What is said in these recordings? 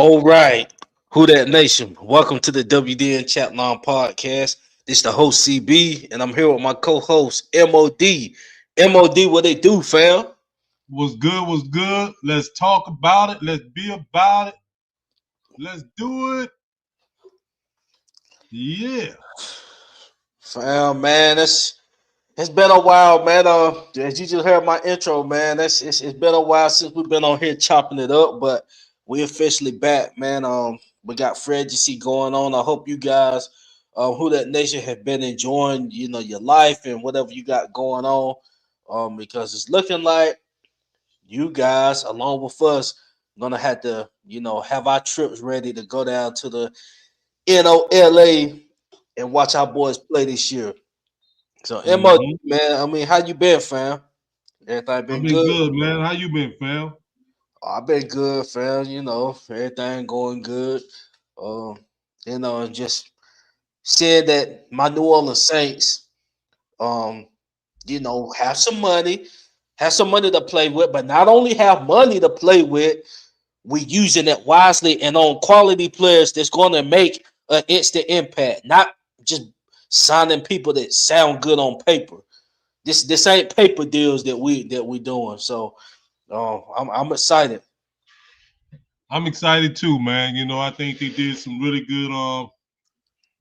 All right. Who that nation? Welcome to the WDN Chatline podcast. This is the host CB, and I'm here with my co-host MOD. MOD, what they do, fam? What's good? What's good? Let's talk about it. Let's be about it. Let's do it. Yeah. Fam, man, it's been a while, man. As you just heard my intro, man, it's been a while since we've been on here chopping it up, but we officially back, man. We got Fredgy going on. I hope you guys, who that nation, have been enjoying, your life and whatever you got going on. Because it's looking like you guys, along with us, gonna have to, have our trips ready to go down to the NOLA and watch our boys play this year. So MO, Mm-hmm. man, I mean, how you been, fam? Everything I've been been good? good, man. How you been, fam? I've been good, fam. Everything going good. Um, just said that my New Orleans Saints, um, have some money to play with, but not only have money to play with, we using it wisely and on quality players that's going to make an instant impact, not just signing people that sound good on paper. This ain't paper deals that we doing. So I'm excited. I'm excited too, man. I think they did some really good.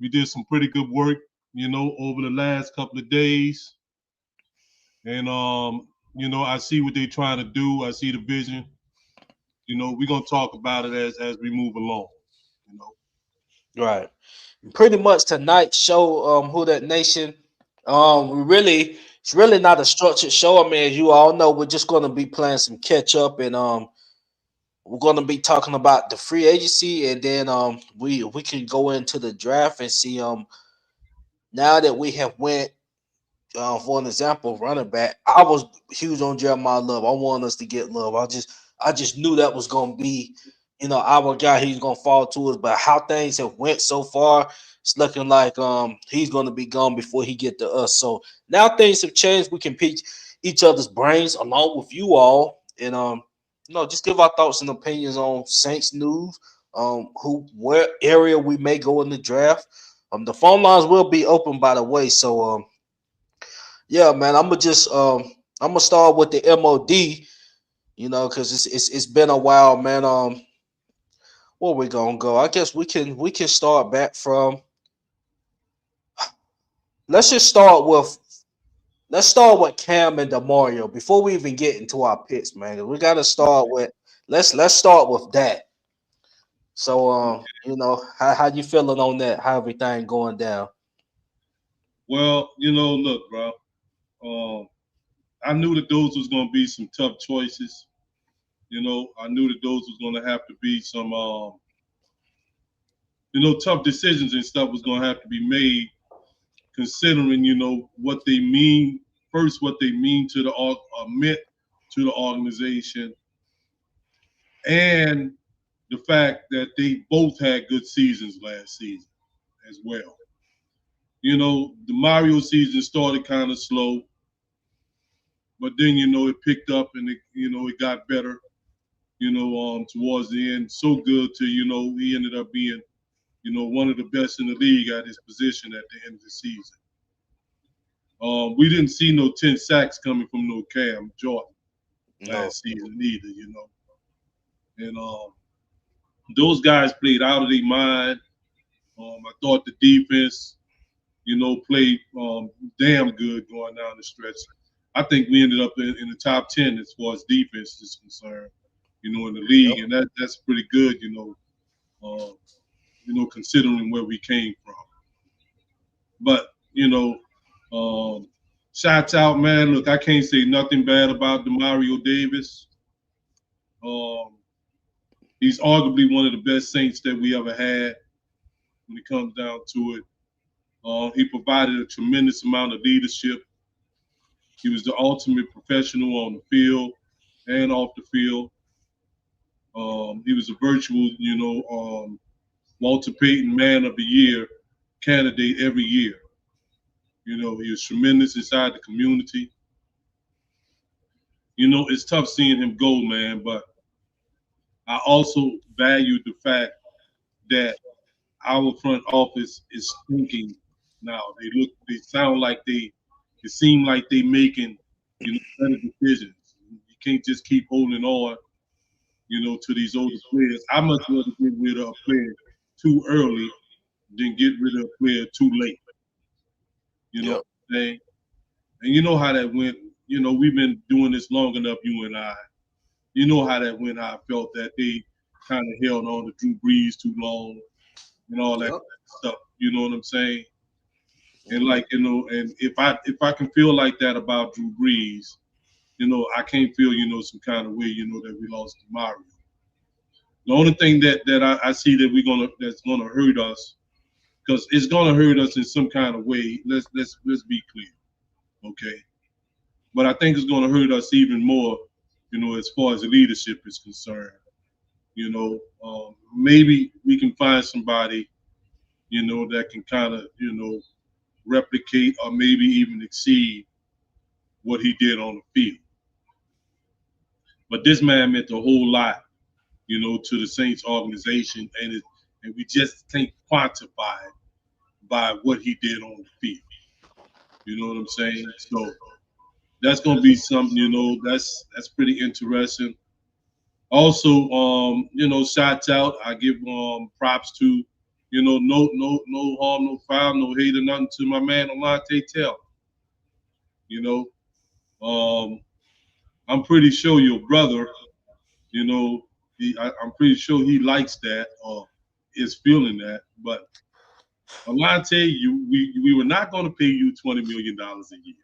We did some pretty good work. Over the last couple of days, and I see what they're trying to do. I see the vision. We're gonna talk about it as we move along. You know. Right. Pretty much tonight's show, Who That Nation. It's really not a structured show. I mean, as you all know, we're just gonna be playing some catch up and we're gonna be talking about the free agency and then we can go into the draft and see now that we have went for an example, running back. I was huge on Jeremiah Love. I want us to get Love. I just knew that was gonna be, our guy. He's gonna fall to us. But how things have went so far, it's looking like he's gonna be gone before he get to us. So now things have changed. We can pick each other's brains along with you all, and just give our thoughts and opinions on Saints news. Where area we may go in the draft. The phone lines will be open, by the way. So yeah, man. I'm gonna start with the MOD, because it's been a while, man. Where we gonna go? I guess we can start back from. Let's just start with Cam and Demario before we even get into our picks, man. We gotta start with let's start with that. So how you feeling on that? How everything going down? Well, look, bro. Um, I knew that those was gonna be some tough choices. I knew that those was going to have to be some, tough decisions and stuff was going to have to be made, considering, what they mean. First, what they mean to the meant to the organization, and the fact that they both had good seasons last season as well. The Mario season started kind of slow, but then it picked up and it got better. Towards the end, so good to he ended up being one of the best in the league at his position at the end of the season. We didn't see no 10 sacks coming from no Cam Jordan No. last season either, And those guys played out of their mind. I thought the defense, played damn good going down the stretch. I think we ended up in the top 10 as far as defense is concerned, in the Yep. league, and that's pretty good, considering where we came from. But shouts out, man. Look, I can't say nothing bad about Demario Davis. Um, he's arguably one of the best Saints that we ever had when it comes down to it. He provided a tremendous amount of leadership. He was the ultimate professional on the field and off the field. He was a virtual, Walter Payton Man of the Year candidate every year. He was tremendous inside the community. It's tough seeing him go, man, but I also value the fact that our front office is thinking now. They sound like it seem like they making, better decisions. You can't just keep holding on, to these older players. I much rather get rid of a player too early than get rid of a player too late. You know Yep. what I'm saying? And you know how that went. We've been doing this long enough, you and I. You know how that went. How I felt that they kind of held on to Drew Brees too long and all that kind Yep. of stuff. You know what I'm saying? And Mhm. like, and if I can feel like that about Drew Brees, I can't feel, some kind of way, that we lost to Mario. The only thing that I see that that's gonna hurt us, because it's gonna hurt us in some kind of way. Let's be clear, okay? But I think it's gonna hurt us even more, as far as the leadership is concerned. Maybe we can find somebody, that can kind of, replicate or maybe even exceed what he did on the field. But this man meant a whole lot, to the Saints organization, and we just can't quantify it by what he did on the field. You know what I'm saying? So that's gonna be something, that's pretty interesting. Also, shots out. I give props to, no harm, no foul, no hate or nothing to my man Alante Taylor. You I'm pretty sure your brother, you know, I'm pretty sure he likes that or is feeling that. But Alante, we were not going to pay you $20 million a year.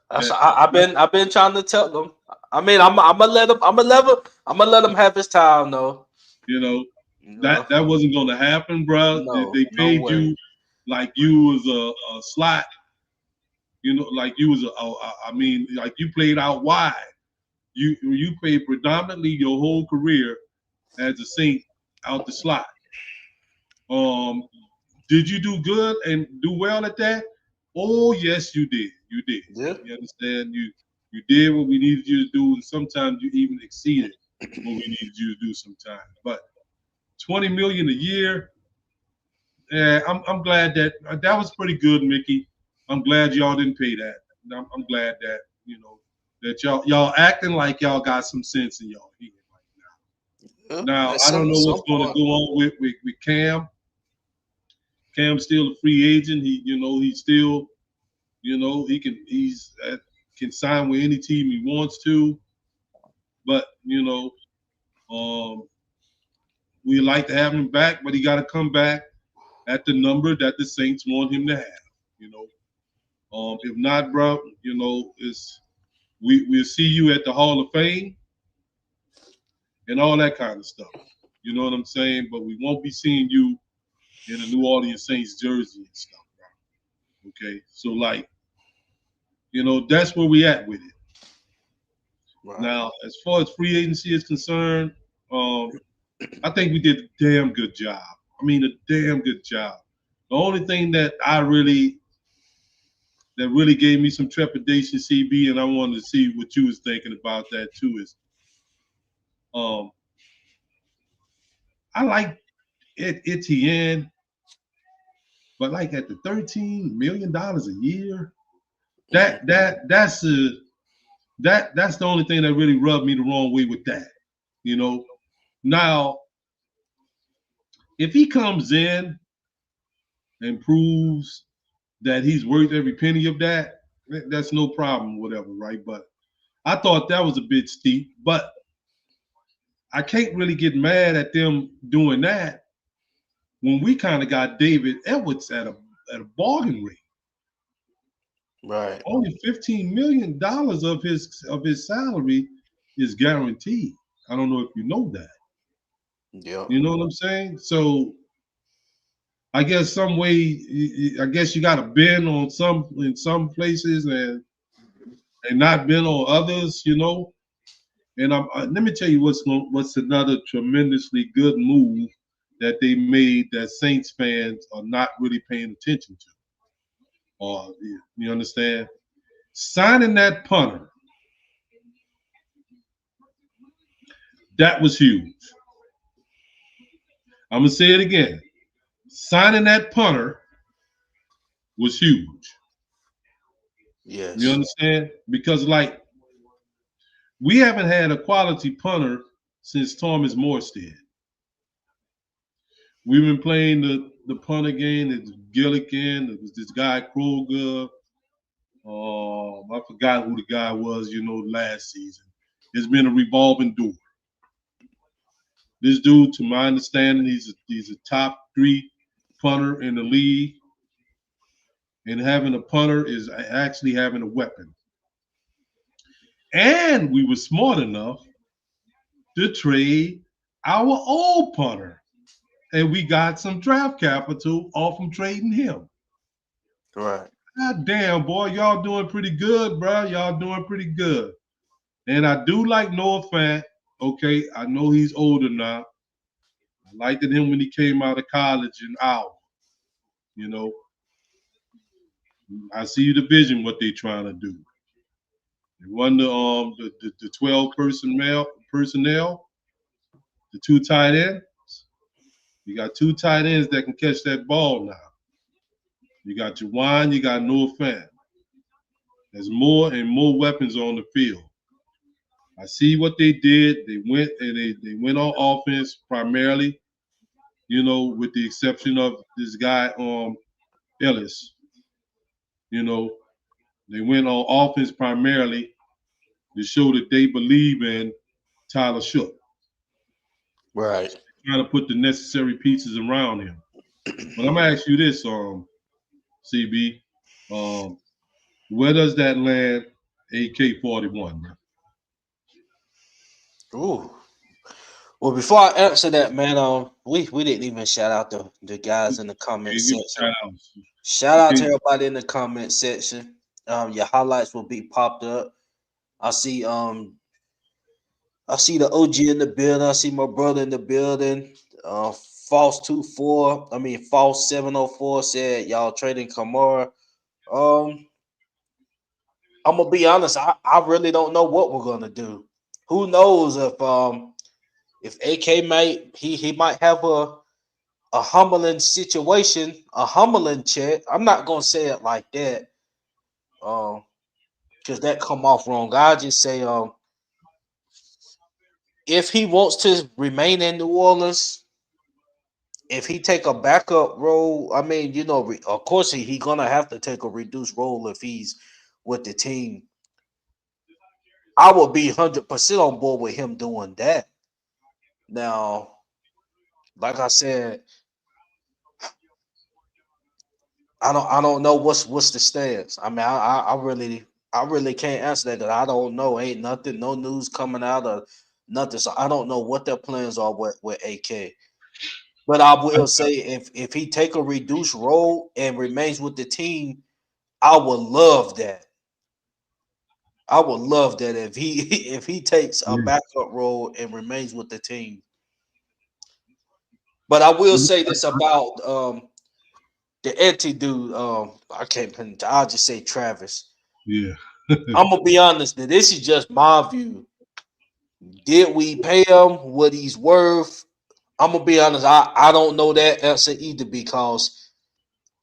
That's That, I've been trying to tell them. I mean, I'm gonna let him. I'm gonna let him have his time though. you know You that know, that wasn't going to happen, bro. They no, no paid way. you like you was a slot. Like you was I mean, like you played out wide. You played predominantly your whole career as a Saint out the slot. Um, did you do good and do well at that? Oh yes, you did. You did. Yeah. You understand? You did what we needed you to do, and sometimes you even exceeded what we needed you to do sometimes. But 20 million a year, yeah, I'm glad that was pretty good, Mickey. I'm glad y'all didn't pay that. I'm glad that that y'all acting like y'all got some sense in y'all head right Yeah. now. Now At I don't know what's some going to point. go on with Cam. Cam's still a free agent. He's still can sign with any team he wants to. But um, we like to have him back, but he got to come back at the number that the Saints want him to have. You know, if not, bro, it's we'll see you at the Hall of Fame and all that kind of stuff. You know what I'm saying? But we won't be seeing you in a New Orleans Saints jersey and stuff, bro. Okay, so like that's where we at with it. Right. Now, as far as free agency is concerned, um, I think we did a damn good job. I mean, a damn good job. The only thing that really gave me some trepidation, CB, and I wanted to see what you was thinking about that too, is um, I like Etienne, but like at the $13 million a year, Mhm. that's the only thing that really rubbed me the wrong way with that. You know, now if he comes in and proves that he's worth every penny of that, that's no problem, whatever, right? But I thought that was a bit steep, but I can't really get mad at them doing that when we kind of got David Edwards at a bargain rate. Right. Only $15 million of his salary is guaranteed. I don't know if you know that. Yep. You know what I'm saying? So I guess some way, I guess you got to bend on some in some places and not bend on others. And let me tell you what's another tremendously good move that they made that Saints fans are not really paying attention to. Or you understand? Signing that punter. That was huge. I'm gonna say it again. Signing that punter was huge. You Yes. understand? Because like we haven't had a quality punter since Thomas Morstead. We've been playing the punter game. It's Gilligan. It was this guy Kroger. I forgot who the guy was. Last season. It's been a revolving door. This dude, to my understanding, he's a top 3 punter in the league, and having a punter is actually having a weapon. And we were smart enough to trade our old punter, and we got some draft capital off from trading him. Right. God damn, boy, y'all doing pretty good, bro. Y'all doing pretty good. And I do like Noah Fant. Okay, I know he's older now. I liked him when he came out of college in Iowa. You know, I see the vision what they trying to do. They run the 12 personnel, the 2 tight ends. You got 2 tight ends that can catch that ball now. You got Jawan, you got Noah Fant. There's more and more weapons on the field. I see what they did. They went on offense primarily, with the exception of this guy Ellis. You know, they went on offense primarily to show that they believe in Tyler Shook. Right. Trying to put the necessary pieces around him. But I'm gonna ask you this, CB, um, where does that land AK-41, man? Ooh. Well, before I answer that, man, we didn't even shout out the guys in the comment Okay, give section. shout outs. Shout out to Okay, everybody in the comment section. Your highlights will be popped up. I see I see the OG in the building. I see my brother in the building. False 704 said y'all trading Kamara. Um, I'm gonna be honest. I really don't know what we're gonna do. Who knows if AK might he might have a humbling situation, a humbling check. I'm not gonna say it like that, because that come off wrong. I just say if he wants to remain in New Orleans, if he take a backup role, I mean, of course he gonna have to take a reduced role if he's with the team. I would be 100% on board with him doing that. Now, like I said, I don't know what's the stance. I mean, I really can't answer that because I don't know. Ain't nothing, no news coming out of nothing. So I don't know what their plans are with AK. But I will say if he take a reduced role and remains with the team, I would love that. I would love that if he if he takes a yeah. backup role and remains with the team. But I will say this about the anti dude. I can't. I'll just say Travis. Yeah. I'm gonna be honest. That this is just my view. Did we pay him what he's worth? I'm gonna be honest. I don't know that answer either because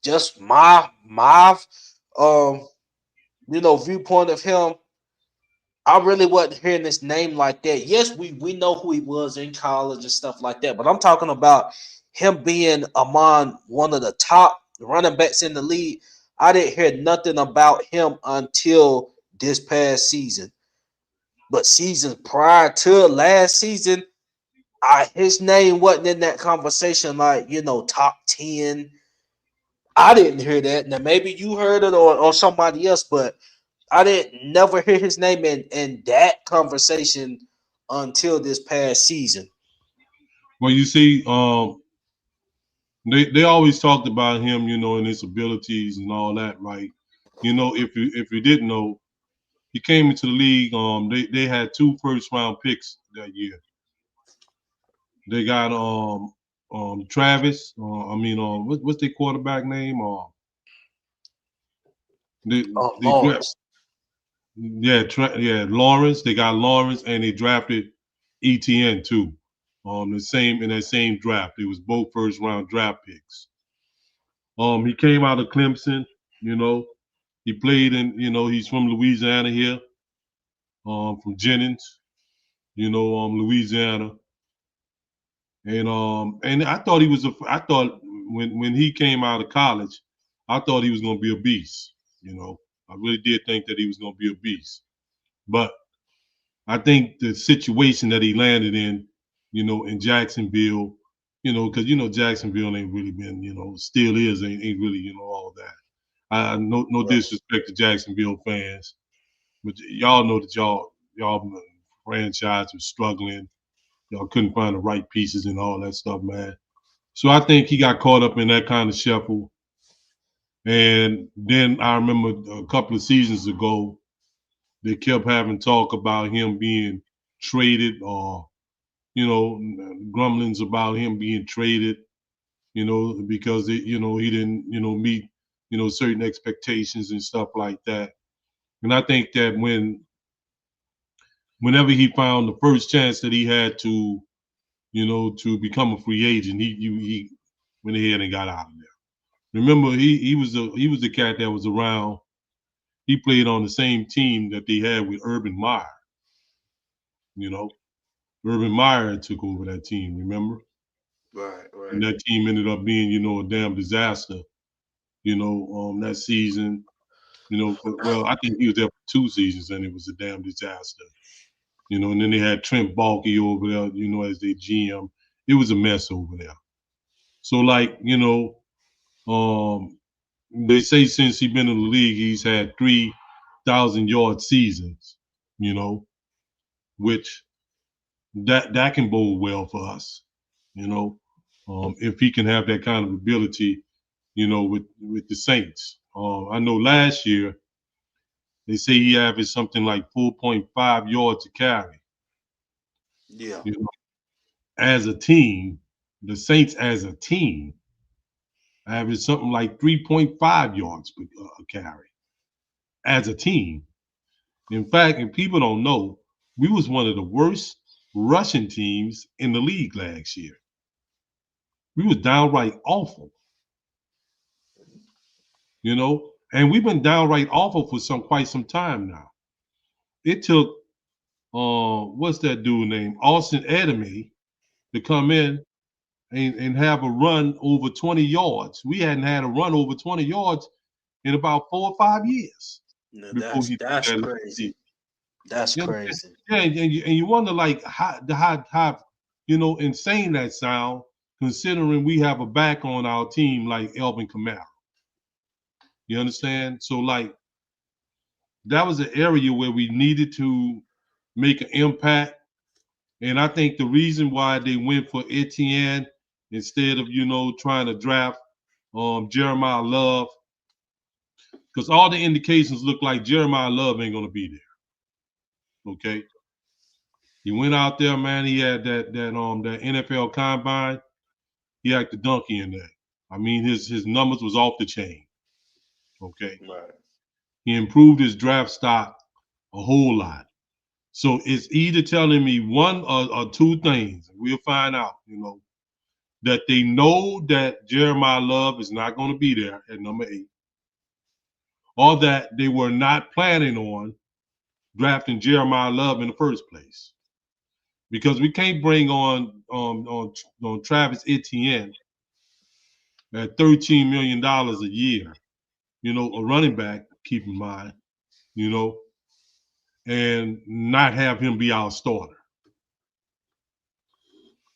just my um viewpoint of him. I really wasn't hearing this name like that. Yes, we know who he was in college and stuff like that, but I'm talking about him being among one of the top running backs in the league. I didn't hear nothing about him until this past season. But seasons prior to last season, his name wasn't in that conversation like, top 10. I didn't hear that. Now maybe you heard it or somebody else, but I didn't never hear his name in that conversation until this past season. Well, you see, they always talked about him, and his abilities and all that, right? If you didn't know, he came into the league. They had 2 first-round picks that year. They got Travis. What's their quarterback name? They draft Lawrence. yeah Lawrence. They got Lawrence, and they drafted ETN too. The same in that same draft. It was both first round draft picks. He came out of Clemson. You know, he played in. You know, he's from Louisiana here. From Jennings. You know, Louisiana. And I thought he was a. I thought when he came out of college, I thought he was going to be a beast. You know, I really did think that he was going to be a beast. But I think the situation that he landed in, you know, in Jacksonville, you know, because you know Jacksonville ain't really been, you know, still is ain't really, you know, all that. No Right. disrespect to Jacksonville fans, but y'all know that y'all franchise was struggling. Y'all couldn't find the right pieces and all that stuff, man. So I think he got caught up in that kind of shuffle. And then I remember a couple of seasons ago, they kept having talk about him being traded or, you know, grumblings about him being traded, you know, because you know, he didn't, you know, meet, you know, certain expectations and stuff like that. And I think that whenever he found the first chance that he had to, you know, to become a free agent, he went ahead and got out of there. Remember, he was the cat that was around. He played on the same team that they had with Urban Meyer. You know, Urban Meyer took over that team. Remember, Right. and Right. that team ended up being, you know, a damn disaster. You know, that season. You know, well, I think he was there for 2 seasons, and it was a damn disaster. You know, and then they had Trent Baalke over there, you know, as their GM. It was a mess over there. So, like, you know, um, they say since he's been in the league, he's had 3,000-yard seasons. You know, which that can bode well for us. You know, if he can have that kind of ability, you know, with the Saints. I know last year they say he averaged something like 4.5 yards a carry. Yeah. You know, as a team, the Saints as a team averaged something like 3.5 yards per carry as a team. In fact, and people don't know, we was one of the worst rushing teams in the league last year. We was downright awful, you know, and we've been downright awful for quite some time now. It took what's that dude named Austin Edemy to come in and have a run over 20 yards. We hadn't had a run over 20 yards in about 4 or 5 years No, before he took that's that last crazy. season. That's You understand? crazy. Yeah, and you wonder like how you know insane that sound considering we have a back on our team like Elvin Kamara. You understand? So like that was an area where we needed to make an impact. And I think the reason why they went for Etienne instead of, you know, trying to draft Jeremiah Love, because all the indications look like Jeremiah Love ain't gonna be there. Okay. He went out there, man. He had that NFL combine. He had the donkey in there. I mean, his numbers was off the chain. Okay. Right. He improved his draft stock a whole lot. So it's either telling me one or two things. We'll find out, you know, that they know that Jeremiah Love is not going to be there at number 8, or that they were not planning on drafting Jeremiah Love in the first place. Because we can't bring on Travis Etienne at $13 million a year, you know, a running back, keep in mind, you know, and not have him be our starter.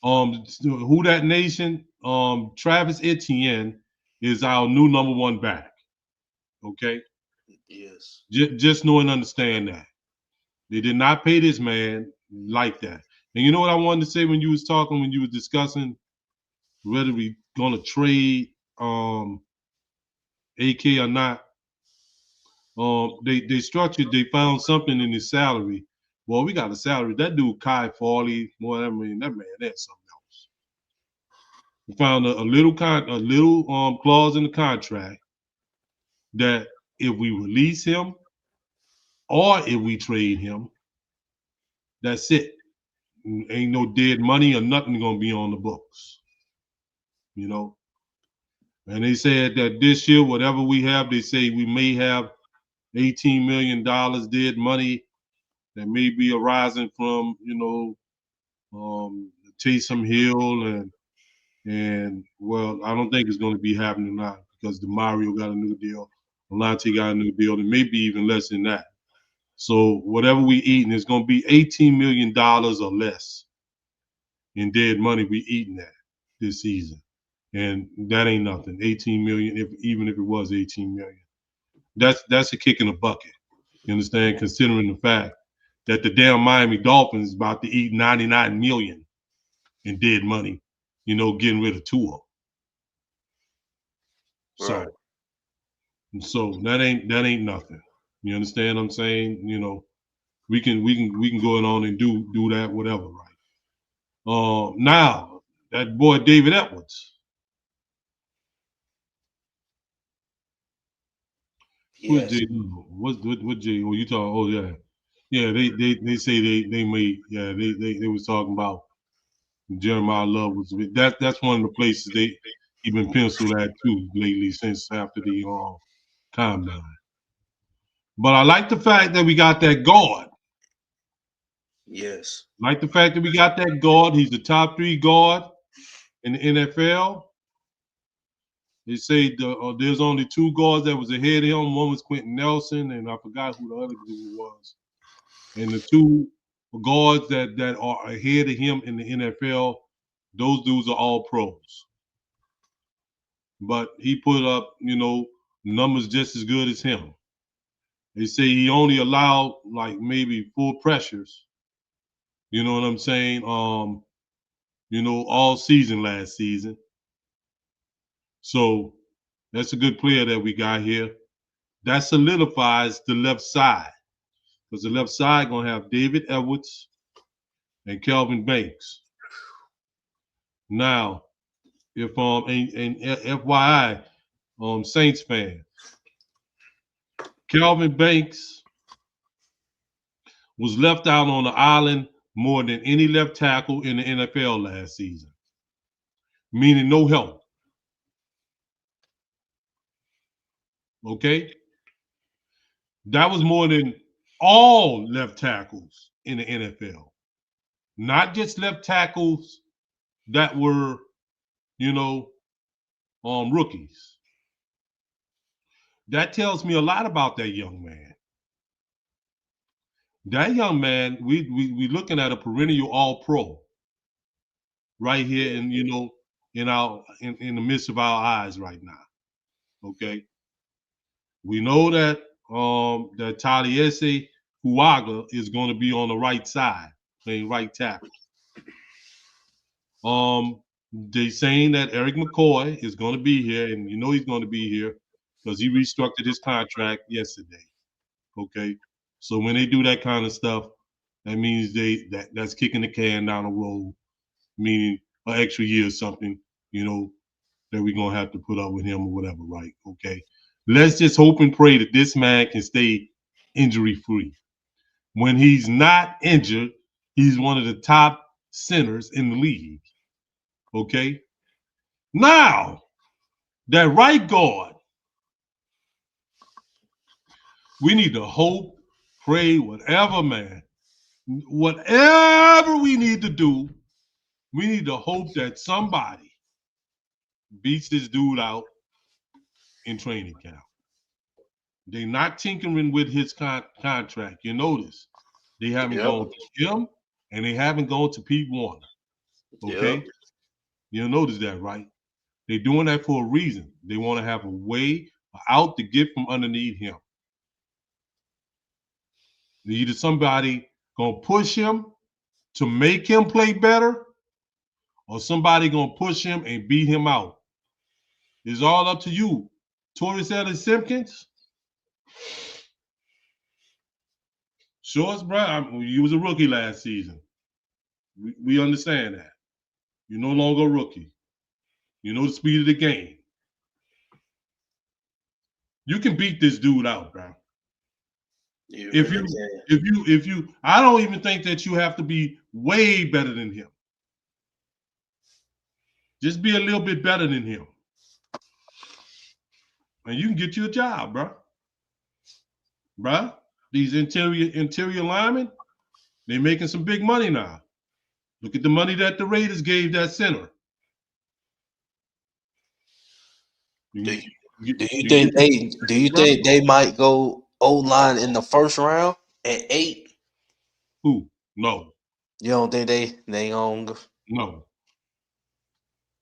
Who that nation? Travis Etienne is our new number 1 back. Okay, Yes. just know and understand that they did not pay this man like that. And you know what I wanted to say when you was talking, when you was discussing whether we gonna trade AK or not. They structured. They found something in his salary. Well, we got a salary. That dude Kai Farley, boy, I mean that man, that's something else. We found a little clause in the contract that if we release him or if we trade him, that's it. ain't no dead money or nothing gonna be on the books. You know, and they said that this year, whatever we have, they say we may have $18 million dead money that may be arising from, Taysom Hill and well, I don't think it's going to be happening now because DeMario got a new deal, Alante got a new deal, and maybe even less than that. So whatever we eating is going to be $18 million or less in dead money we eating that this season, and that ain't nothing. 18 million, even if it was 18 million, that's a kick in the bucket. You understand? Considering the fact that the damn Miami Dolphins is about to eat 99 million in dead money, getting rid of Tua. Right. So that ain't nothing. You understand what I'm saying? We can go on and do that whatever, right? Now that boy David Edwards, who's Yes. Jay? What Jay? Oh, you talking? Oh yeah, yeah. They say they may, yeah, they was talking about Jeremiah Love was that's one of the places he been penciled at too lately since after the combine. But I like the fact that we got that guard. Yes. Like the fact that we got that guard. He's the top 3 guard in the NFL. They say there's only 2 guards that was ahead of him. One was Quentin Nelson, and I forgot who the other dude was. And the 2 guards that are ahead of him in the NFL, those dudes are all pros. But he put up, numbers just as good as him. They say he only allowed like maybe 4 pressures. You know what I'm saying? All season last season. So that's a good player that we got here. That solidifies the left side because the left side gonna have David Edwards and Kelvin Banks. Now, if and FYI, Saints fan, Kelvin Banks was left out on the island more than any left tackle in the NFL last season, meaning no help. Okay, that was more than all left tackles in the NFL, not just left tackles that were, you know, rookies. That tells me a lot about that young man. That young man, we looking at a perennial All Pro right here, in in the midst of our eyes right now. Okay, we know that that Taliese Huaga is going to be on the right side, playing right tackle. They saying that Eric McCoy is going to be here, and he's going to be here because he restructured his contract yesterday. Okay, so when they do that kind of stuff, that means that's kicking the can down the road, meaning an extra year or something, that we're gonna have to put up with him or whatever, right? Okay, let's just hope and pray that this man can stay injury free. When he's not injured, he's one of the top centers in the league. Okay, now that right guard, we need to hope, pray, whatever, man. Whatever we need to do, we need to hope that somebody beats this dude out in training camp. They're not tinkering with his contract. You notice they haven't Yep. gone to him and they haven't gone to Pete Warner. Okay? Yep. You'll notice that, right? They're doing that for a reason. They want to have a way out to get from underneath him. Either somebody gonna push him to make him play better, or somebody gonna push him and beat him out. It's all up to you. Torres Ellis Simpkins, Shorts Brown, you was a rookie last season. We understand that. You're no longer a rookie. You know the speed of the game. You can beat this dude out, bro. You If really you, can. if you, I don't even think that you have to be way better than him. Just be a little bit better than him, and you can get you a job, bro. These interior linemen, they're making some big money now. Look at the money that the Raiders gave that center. Do You, you, you, do you you think get they do you bro. think they might go O line in the first round at 8? Who? No, You don't think they gonna no,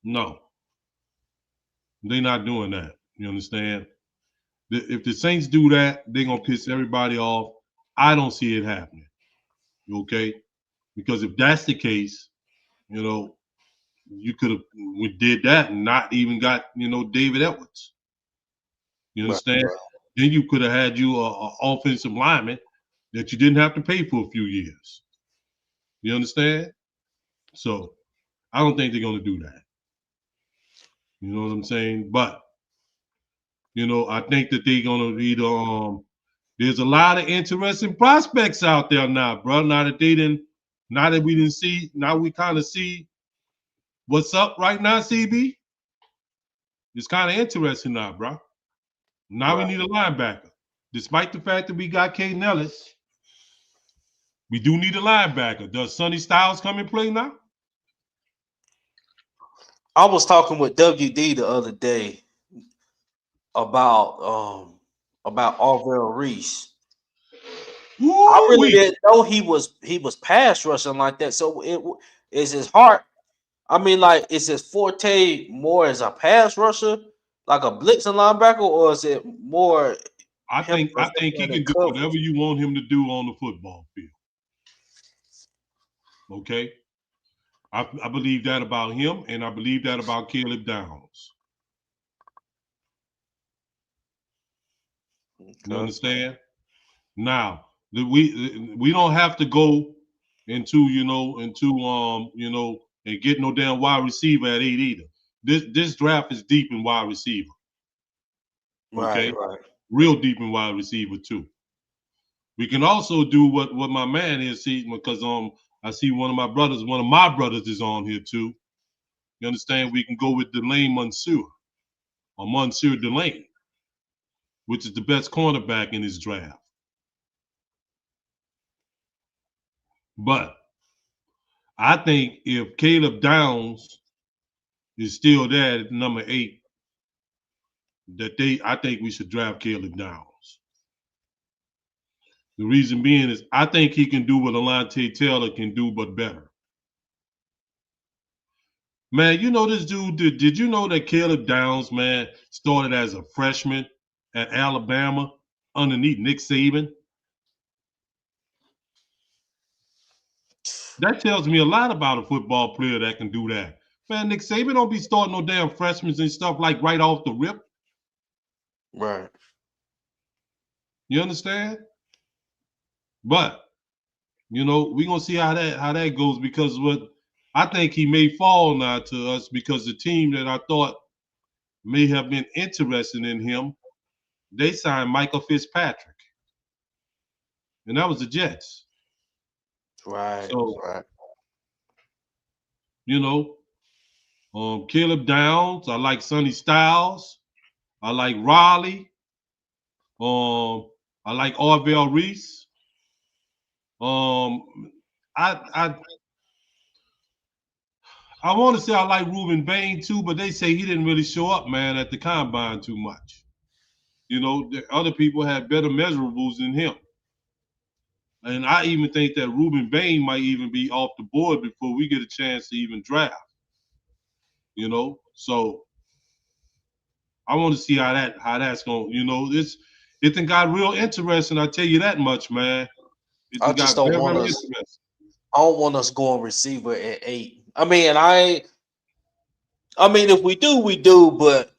no. They're not doing that. You understand? If the Saints do that, they're gonna piss everybody off. I don't see it happening. Okay, because if that's the case, you know, you could have we did that and not even got David Edwards. You right, understand? right. Then you could have had you a offensive lineman that you didn't have to pay for a few years. You understand? So I don't think they're gonna do that. You know what I'm saying? But I think that they're gonna either there's a lot of interesting prospects out there now, bro. Now that we didn't see, now we kind of see what's up right now, CB. It's kind of interesting now, bro. Now we Right. need a linebacker. Despite the fact that we got Caden Ellis, we do need a linebacker. Does Sonny Styles come and play now? I was talking with WD the other day about Orville Reese. I Woo really wee. didn't know he was pass rushing like that. So is his heart. I mean, like, is his forte more as a pass rusher, like a blitzing linebacker, or is it more I him think I think he protecting the can do whatever coverage? you want him to do on the football field. Okay, I believe that about him, and I believe that about Caleb Downs. You Okay. understand? Now, we don't have to go into and get no damn wide receiver at 8 either. This draft is deep in wide receiver. Right, Okay, right. real deep in wide receiver too. We can also do what my man is see because I see one of my brothers is on here too. You understand? We can go with Delane Mansour or Mansour Delane, which is the best cornerback in this draft. But I think if Caleb Downs is still there at number 8, I think we should draft Caleb Downs. The reason being is I think he can do what Alontae Taylor can do, but better. Man, you know this dude. Did you know that Caleb Downs, man, started as a freshman at Alabama underneath Nick Saban? That tells me a lot about a football player that can do that. Man, Nick Saban don't be starting no damn freshmen and stuff like right off the rip. Right. You understand? But we're gonna see how that goes because what I think he may fall now to us because the team that I thought may have been interested in him, they signed Michael Fitzpatrick, and that was the Jets. Right. So Right. you know, Caleb Downs, I like Sonny Styles, I like Raleigh, I like Orville Reese. I I I want to say I like Reuben Bain too, but they say he didn't really show up, man, at the combine too much. The other people had better measurables than him. And I even think that Reuben Bain might even be off the board before we get a chance to even draft. So I want to see how that's going. It done got real interesting. I tell you that much, man. It I done just got don't very want very us. interesting. I don't want us going receiver at 8. I mean, if we do, we do. But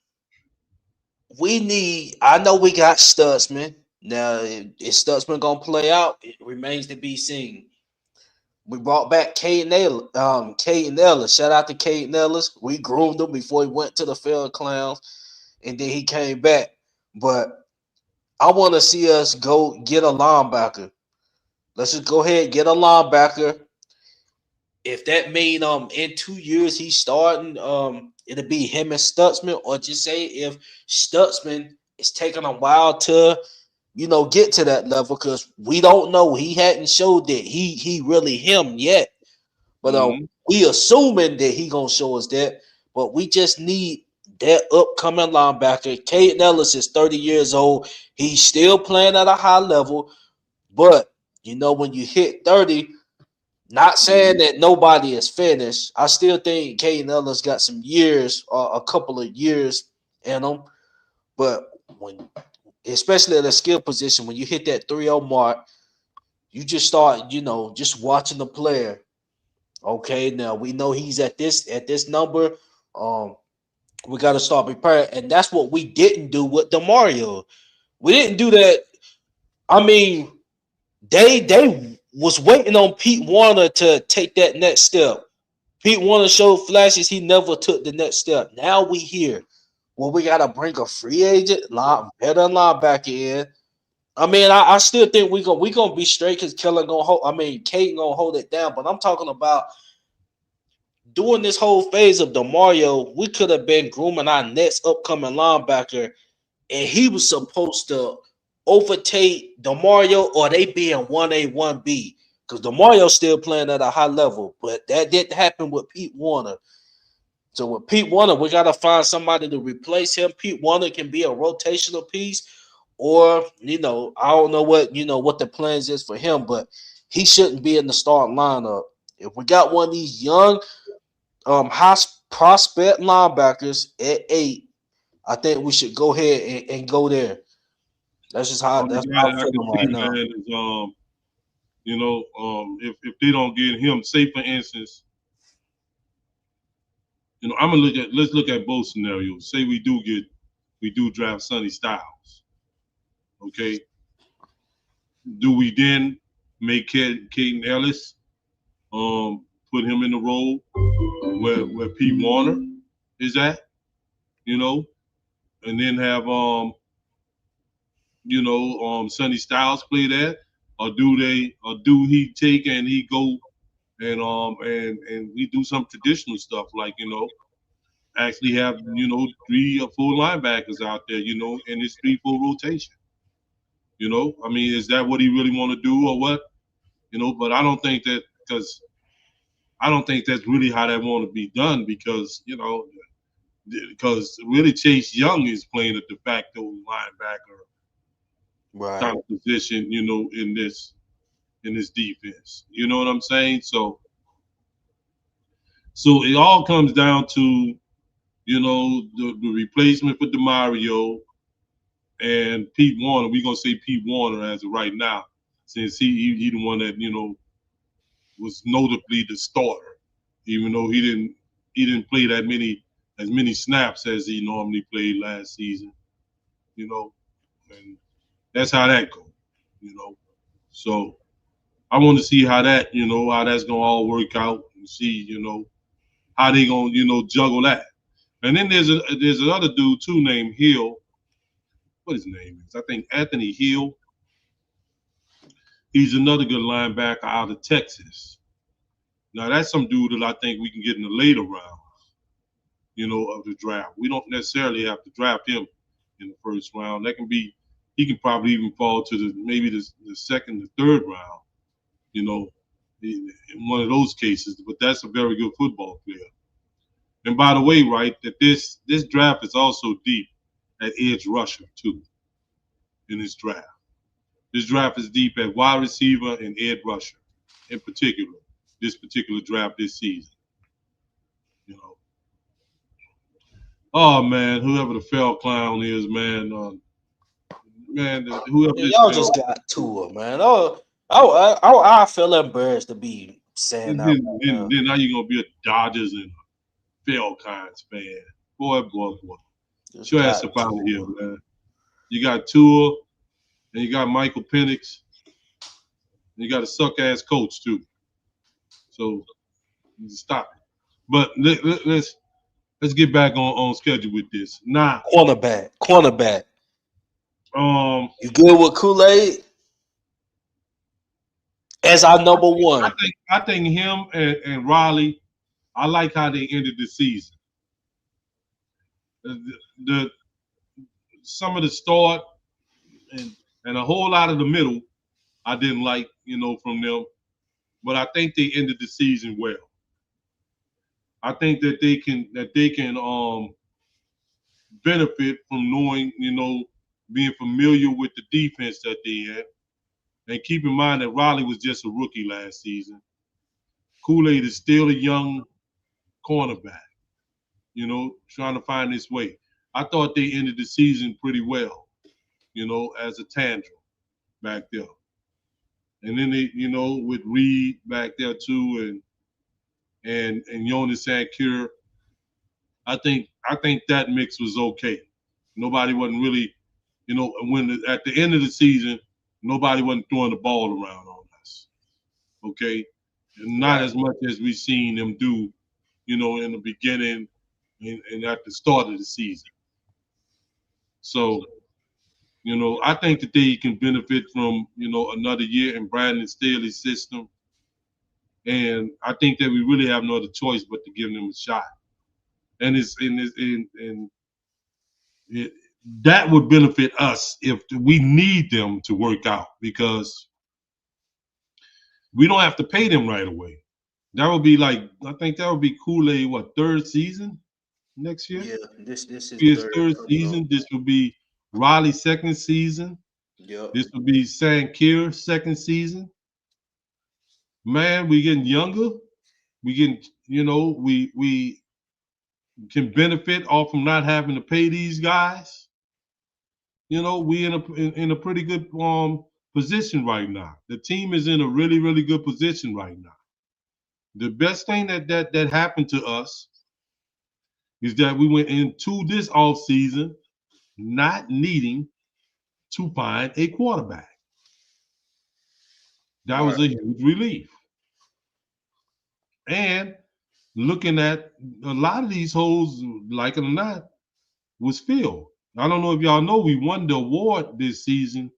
we need. I know we got Stutzman. Now, is Stutzman gonna play out? It remains to be seen. We brought back Caden Ellis. Shout out to Caden Ellis. We groomed him before he went to the field clowns, and then he came back. But I want to see us go get a linebacker. Let's just go ahead and get a linebacker. If that mean in 2 years he's starting, it'll be him and Stutzman, or just say if Stutzman is taking a while to get to that level, because we don't know. He hadn't showed that he really him yet. But Mm-hmm. we assuming that he gonna show us that. But we just need that upcoming linebacker. Caden Ellis is 30 years old. He's still playing at a high level. But when you hit 30, not saying that nobody is finished. I still think Caden Ellis got some years, or a couple of years in him. But when, especially at a skill position, when you hit that 3-0 mark, you just start, just watching the player. Okay, now we know he's at this number. Um, we got to start preparing, and that's what we didn't do with Demario. We didn't do that. I mean, they was waiting on Pete Warner to take that next step. Pete Warner showed flashes. He never took the next step. Now we here. Well, we got to bring a free agent, better linebacker in. I mean, I still think we gonna be straight because Kellen gonna hold. I mean, Kate gonna hold it down. But I'm talking about during this whole phase of Demario, we could have been grooming our next upcoming linebacker, and he was supposed to overtake Demario, or they be in 1A, 1B. Because Demario's still playing at a high level, but that didn't happen with Pete Warner. So with Pete Warner, we gotta find somebody to replace him. Pete Warner can be a rotational piece, or I don't know what the plans is for him, but he shouldn't be in the starting lineup. If we got one of these young, high prospect linebackers at 8, I think we should go ahead and go there. That's just how Only that's guy how I'm that I can feeling see, right now. man, is if they don't get him, say for instance, I'm gonna let's look at both scenarios. Say we do draft Sonny Styles. Okay. Do we then make Caden Ellis put him in the role where Pete Warner is at, you know, and then have Sonny Styles play that, or do he take and he go and we do some traditional stuff like actually have 3 or 4 linebackers out there, in this 3-4 rotation. I mean, is that what he really want to do or what? But I don't think that, because I don't think that's really how that want to be done, because really Chase Young is playing a de facto linebacker Right. kind of position, in this defense. You know what I'm saying? So it all comes down to the replacement for Demario and Pete Warner. We're gonna say Pete Warner as of right now, since he the one that was notably the starter, even though he didn't play as many snaps as he normally played last season. You know, and that's how that goes. You know, so I want to see how that's gonna all work out, and see how they gonna juggle that. And then there's another dude too named Hill. What his name is? I think Anthony Hill. He's another good linebacker out of Texas. Now that's some dude that I think we can get in the later rounds, of the draft. We don't necessarily have to draft him in the first round. He can probably even fall to maybe the second, the third round, you know, in one of those cases. But that's a very good football player. And by the way, right, that this draft is also deep at edge rusher too. In this draft, this draft is deep at wide receiver and edge rusher, in particular. This particular draft this season, you know. Oh man, whoever the fell clown is, man, whoever Yeah, this y'all fell, just got to it, man. I feel embarrassed to be saying then, that then, right then, now. then now you're gonna be a Dodgers and Falcons fan, boy. Get Just your ass got up out of here, to man. You got Tua and you got Michael Penix, and you got a suck ass coach too. So stop it. But let's get back on schedule with this. Now, it. Cornerback. Um, You good with Kool-Aid as our number one? I think him and Raleigh. I like how they ended the season. The some of the start and a whole lot of the middle I didn't like, from them. But I think they ended the season well. I think that they can benefit from knowing, being familiar with the defense that they had. And keep in mind that Raleigh was just a rookie last season. Kool-Aid is still a young cornerback, trying to find his way. I thought they ended the season pretty well, as a tandem back there. And then they, with Reed back there too, and Jonas Sankir, I think that mix was okay. Nobody wasn't really, at the end of the season, nobody wasn't throwing the ball around on us. Okay, and not Right. as much as we seen them do, in the beginning and at the start of the season. So, I think that they can benefit from, another year in Brandon Staley's system. And I think that we really have no other choice but to give them a shot. And it, that would benefit us if we need them to work out because we don't have to pay them right away. That would be like, I think that would be Kool-Aid, what, third season next year? Yeah, this is Be his third third coming up. season. This would be Riley's second season. Yep. This would be Sankir's second season. Man, we getting younger. We getting, we can benefit off from not having to pay these guys. We in a pretty good position right now. The team is in a really, really good position right now. The best thing that happened to us is that we went into this off season not needing to find a quarterback. That Right. was a huge relief. And looking at a lot of these holes, like it or not, was filled. I don't know if y'all know we won the award this season.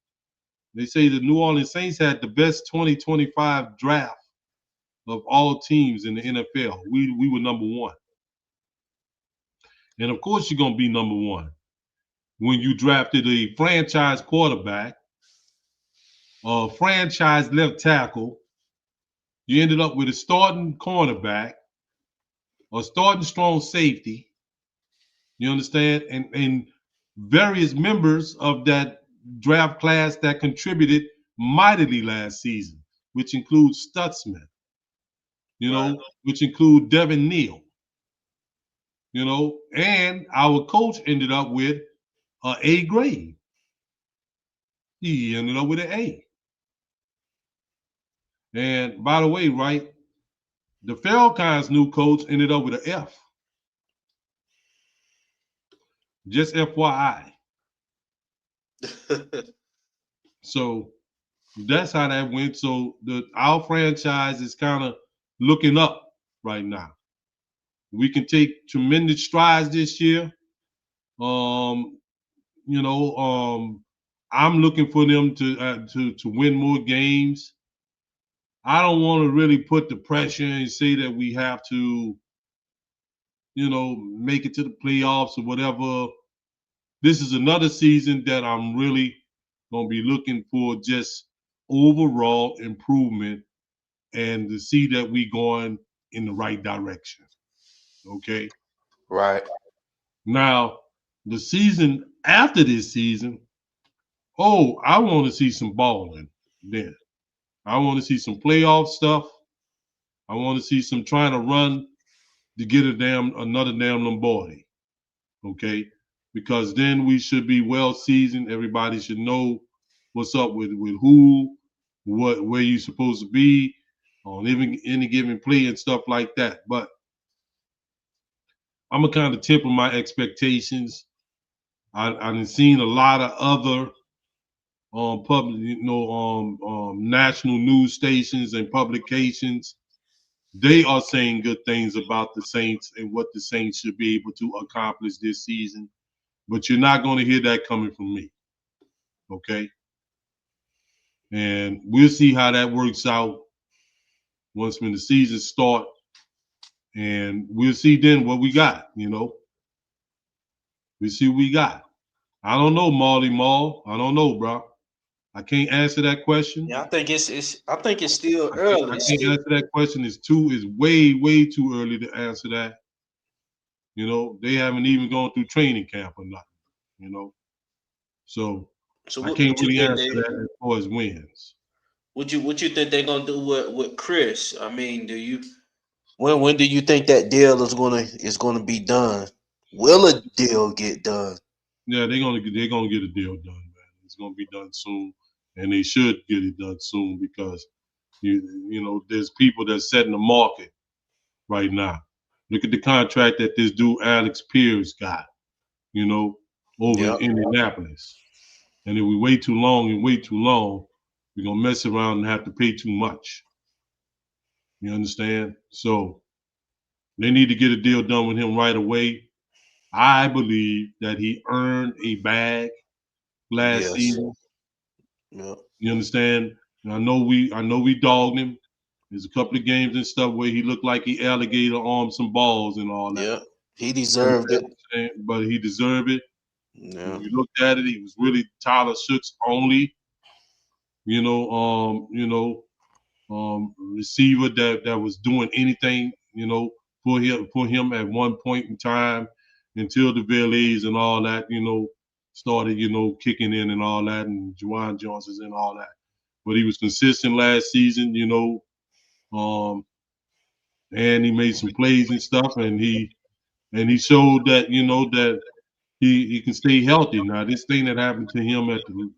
They say the New Orleans Saints had the best 2025 draft of all teams in the NFL. We were number one. And of course you're gonna be number one when you drafted a franchise quarterback, a franchise left tackle, you ended up with a starting cornerback, a starting strong safety, you understand, and various members of that draft class that contributed mightily last season, which includes Stutzman, Right. which include Devin Neal, and our coach ended up with an A grade. He ended up with an A. And by the way, right, the Falcons' new coach ended up with an F. Just FYI. So that's how that went. So our franchise is kind of looking up right now. We can take tremendous strides this year. Um, I'm looking for them to win more games. I don't want to really put the pressure and say that we have to, make it to the playoffs or whatever. This is another season that I'm really gonna be looking for just overall improvement and to see that we going in the right direction. Okay. Right. Now, the season after this season, oh, I want to see some balling then. I want to see some playoff stuff. I want to see some trying to run to get another damn Lombardi. Okay. Because then we should be well seasoned. Everybody should know what's up with who, where you're supposed to be on even any given play and stuff like that. But I'm gonna kind of temper my expectations. I've seen a lot of other public, national news stations and publications. They are saying good things about the Saints and what the Saints should be able to accomplish this season. But you're not going to hear that coming from me. Okay, and we'll see how that works out once when the season start, and we'll see then what we got. We see what we got. I don't know, Marley Marl. I don't know, bro. I can't answer that question. Yeah, I think it's I think it's still early. I It's can't still answer that question. It's way too early to answer that. They haven't even gone through training camp or nothing. You know, so so I can't what you really think answer they that as far as wins. what you think they're gonna do with Chris? I mean, do you when do you think that deal is gonna be done? Will a deal get done? Yeah, they're gonna get a deal done, man. It's gonna be done soon, and they should get it done soon because there's people that's setting the market right now. Look at the contract that this dude Alex Pierce got, you know, over in Yep. Indianapolis. And if we wait too long and wait too long, we're gonna mess around and have to pay too much. You understand? So they need to get a deal done with him right away. I believe that he earned a bag last Yes. season. Yep. You understand? And I know we dogged him. There's a couple of games and stuff where he looked like he alligator armed some balls and all that. Yep. He You deserved understand it. what I'm saying? But he deserved it. When Yeah. you looked at it, he was really Tyler Shook's only, you know, um, you know, receiver that was doing anything, for him at one point in time until the Villiers and all that, started, kicking in and all that, and Juwan Johnson's and all that. But he was consistent last season, um, and he made some plays and stuff, and he showed that that he can stay healthy. Now, this thing that happened to him at the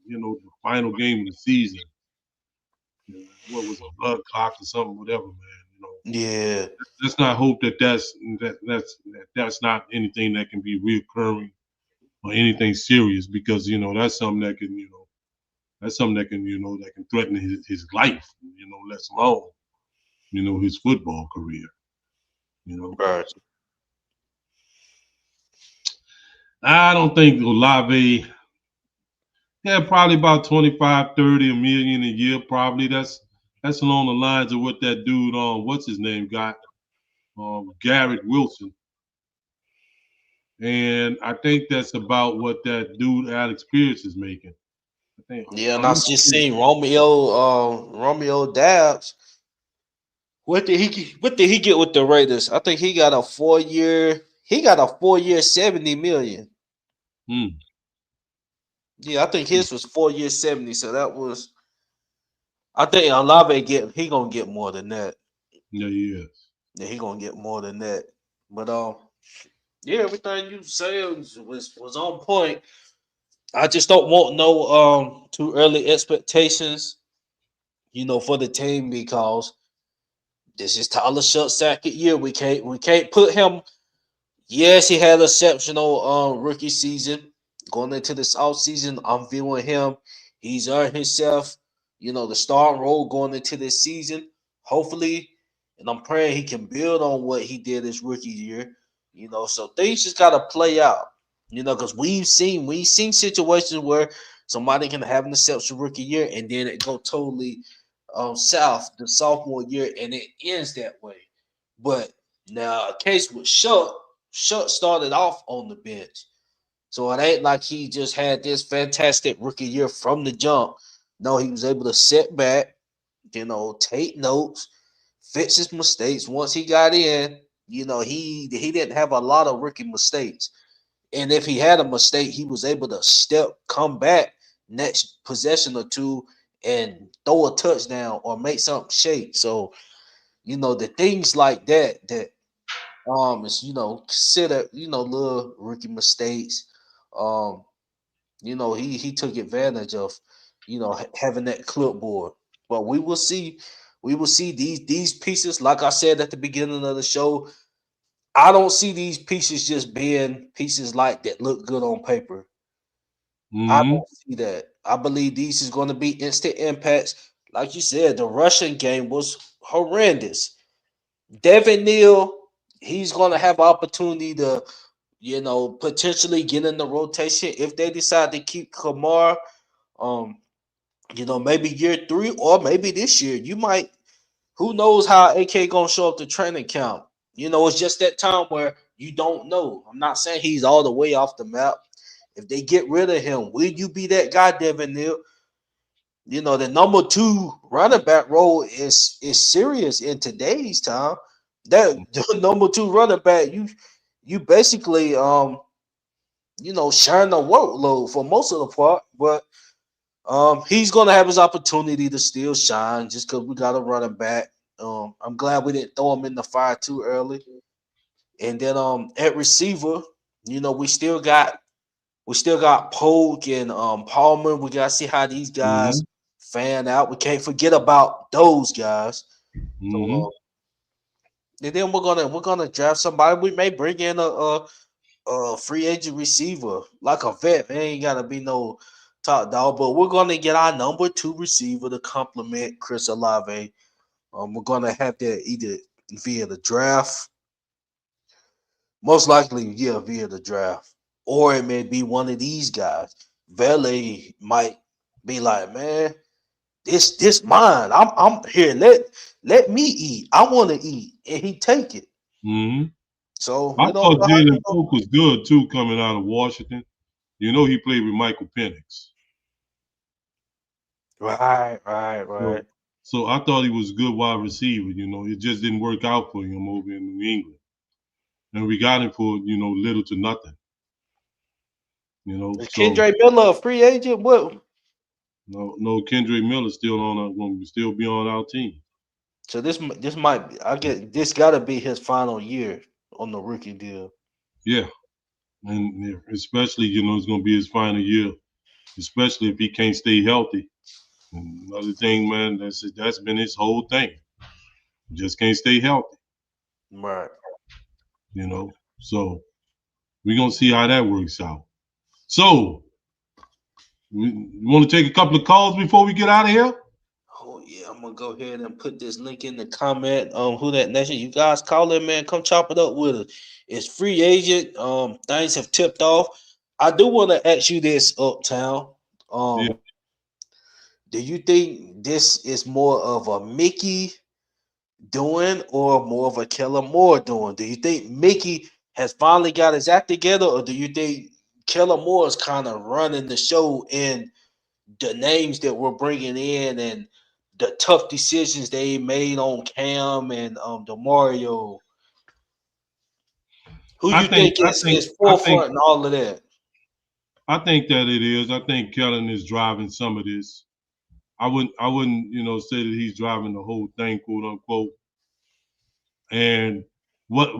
final game of the season, what was it, blood clot or something, whatever, man. Yeah. Let's not hope that's not anything that can be reoccurring or anything serious because that's something that can that can threaten his life, let alone his football career. You know, Right. I don't think Olave. Yeah, probably about 25, 30 a million a year. Probably that's along the lines of what that dude what's his name got, Garrett Wilson. And I think that's about what that dude Alex Pierce is making. I think. Yeah, and I I'm just sure. seen Romeo Dabs. What did he get with the Raiders? I think he got a 4 year. He got a 4 year 70 million. Hmm. Yeah, I think his was 4 years 70. So that was. I think Olave he gonna get more than that. Yeah, he is. Yeah, he gonna get more than that. But yeah, everything you said was on point. I just don't want no too early expectations, for the team because this is Tyler Shutt's second year. We can't put him. Yes, he had an exceptional rookie season. Going into this off season, I'm viewing him. He's earned himself, the star role going into this season. Hopefully, and I'm praying he can build on what he did his rookie year. So things just gotta play out. Because we've seen situations where somebody can have an exceptional rookie year and then it go totally south the sophomore year and it ends that way. But now a case with Shutt started off on the bench. So it ain't like he just had this fantastic rookie year from the jump. No, he was able to sit back, take notes, fix his mistakes. Once he got in, he didn't have a lot of rookie mistakes. And if he had a mistake, he was able to come back next possession or two and throw a touchdown or make something shake. So, the things like that is consider little rookie mistakes. Um, he took advantage of having that clipboard. But we will see these pieces. Like I said at the beginning of the show, I don't see these pieces just being pieces like that look good on paper. I Mm-hmm. don't see that. I believe these is going to be instant impacts. Like you said, the Russian game was horrendous. Devin Neal, he's going to have opportunity to, potentially get in the rotation if they decide to keep Kamar. Um, maybe year 3 or maybe this year, you might. Who knows how AK gonna show up to training camp? It's just that time where you don't know. I'm not saying he's all the way off the map. If they get rid of him, will you be that guy, Devin Neal? The number 2 running back role is serious in today's time. That the number 2 running back, you basically sharing the workload for most of the part, but he's gonna have his opportunity to still shine just because we got a running back. I'm glad we didn't throw him in the fire too early. And then at receiver, we still got Polk and Palmer. We gotta see how these guys Mm-hmm. fan out. We can't forget about those guys. So Mm-hmm. and then we're gonna draft somebody. We may bring in a free agent receiver like a vet. It ain't gotta be no top dog, but we're gonna get our number 2 receiver to complement Chris Olave. We're gonna have that either via the draft, most likely, yeah, via the draft, or it may be one of these guys. Vele might be like, man, this mine. I'm here. Let me eat. I want to eat, and he take it. Mm-hmm. So I we don't thought know how Jalen they go. Polk was good too, coming out of Washington. He played with Michael Penix. Right, right, right. So I thought he was a good wide receiver. It just didn't work out for him over in New England, and we got him for little to nothing. Is So Kendra Miller a free agent? What? no, Kendrick Miller still going to still be on our team. So this might be, I get this got to be his final year on the rookie deal. Yeah, and yeah, especially it's going to be his final year, especially if he can't stay healthy. And another thing, man, that's been his whole thing. Just can't stay healthy. Right. So we're gonna see how that works out. So you want to take a couple of calls before we get out of here? Oh yeah, I'm gonna go ahead and put this link in the comment. Who that nation? You guys call it, man. Come chop it up with us. It's free agent. Things have tipped off. I do want to ask you this, Uptown. Yeah. Um, do you think this is more of a Mickey doing or more of a Kellen Moore doing? Do you think Mickey has finally got his act together, or do you think Kellen Moore is kind of running the show in the names that we're bringing in and the tough decisions they made on Cam and DeMario? Who I you think think I think is I think forefront in all of that? I think that it is. I think Kellen is driving some of this. I wouldn't say that he's driving the whole thing, quote unquote. And what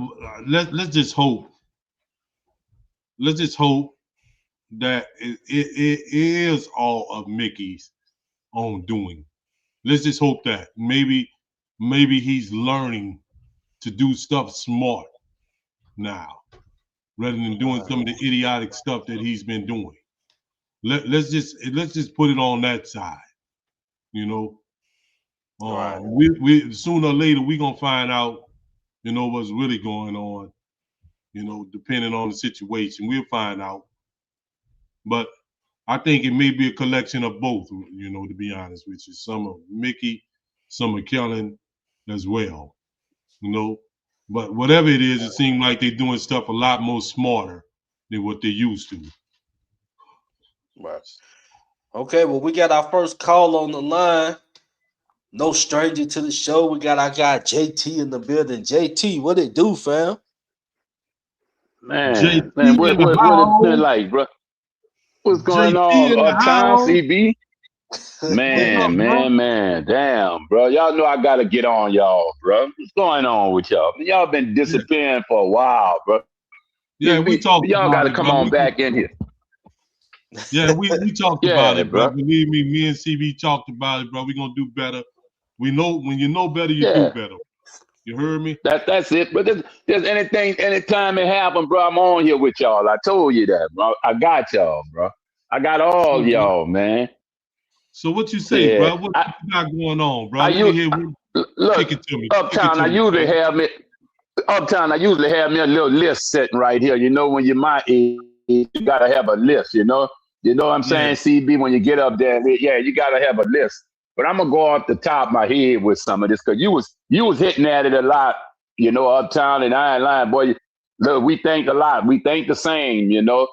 let's just hope. Let's just hope that it is all of Mickey's own doing. Let's just hope that maybe he's learning to do stuff smart now rather than doing some of the idiotic stuff that he's been doing. Let's just put it on that side. You know, Right, we sooner or later we gonna find out. What's really going on. Depending on the situation, we'll find out. But I think it may be a collection of both. To be honest with you, some of Mickey, some of Kellen as well. You know, but whatever it is, it seems like they're doing stuff a lot more smarter than what they used to. right. Okay, well, we got our first call on the line. No stranger to the show. We got our guy JT in the building. JT, what it do, fam? Man, JT in the what it been house. like, bro? What's going JT on, in the Uptown, house. CB? What's up, bro? Damn, bro. Y'all know I gotta get on y'all, bro. What's going on with y'all? Y'all been Yeah, disappearing for a while, bro. yeah, we talked Y'all about gotta it, come bro. on back in here. Yeah, we talked about Yeah, it, bro. bro. Believe me and CB talked about it, bro. We're gonna do better. We know when you know better, you do Yeah. better. You heard me? That's it. But there's anytime it happen, bro, I'm on here with y'all. I told you that, bro. I got y'all, bro. I got all y'all, man. So what you say, Yeah. bro? What you got going on, bro? I Let me you hear. Kick look, it to me. Kick it Uptown, to me, bro. Uptown, I usually have me a little list sitting right here. When you're my age, you gotta have a list, You know what I'm Yeah. saying, CB? When you get up there, yeah, you gotta have a list. But I'm gonna go off the top of my head with some of this because you was hitting at it a lot, you know, uptown, and I ain't lying, boy. Look, we think a lot. We think the same, you know.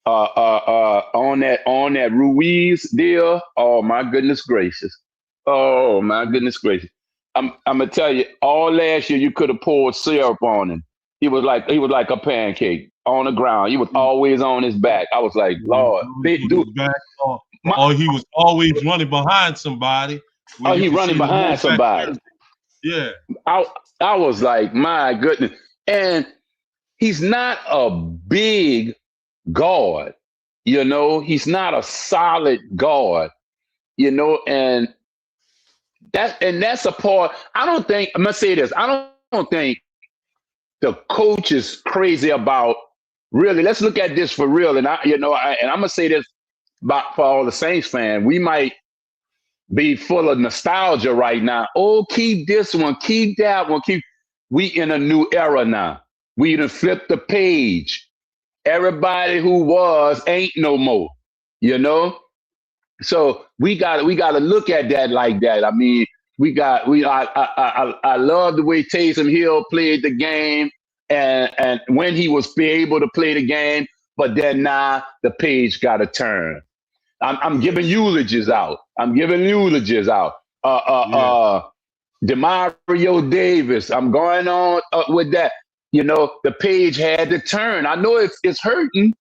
On that Ruiz deal. Oh my goodness gracious. Oh my goodness gracious. I'm gonna tell you, all last year you could have poured syrup on him. He was like a pancake on the ground. He was always on his back. I was like, Lord, dude, back, or he was always running behind somebody. Oh, he running behind somebody. Yeah. I was like, my goodness. And he's not a big guard, you know, he's not a solid guard, you know, and that's a part. I don't think, I'm gonna say this, I don't think the coach is crazy about really, let's look at this for real. And I'm gonna say this about for all the Saints fans. We might be full of nostalgia right now. Oh, keep this one, keep that one, we in a new era now. We done flipped the page. Everybody who was ain't no more, you know? So we gotta look at that like that. I mean, I love the way Taysom Hill played the game and when he was able to play the game, but then now the page gotta turn. I'm giving eulogies out. Demario Davis. I'm going on with that. You know, the page had to turn. I know it's hurting,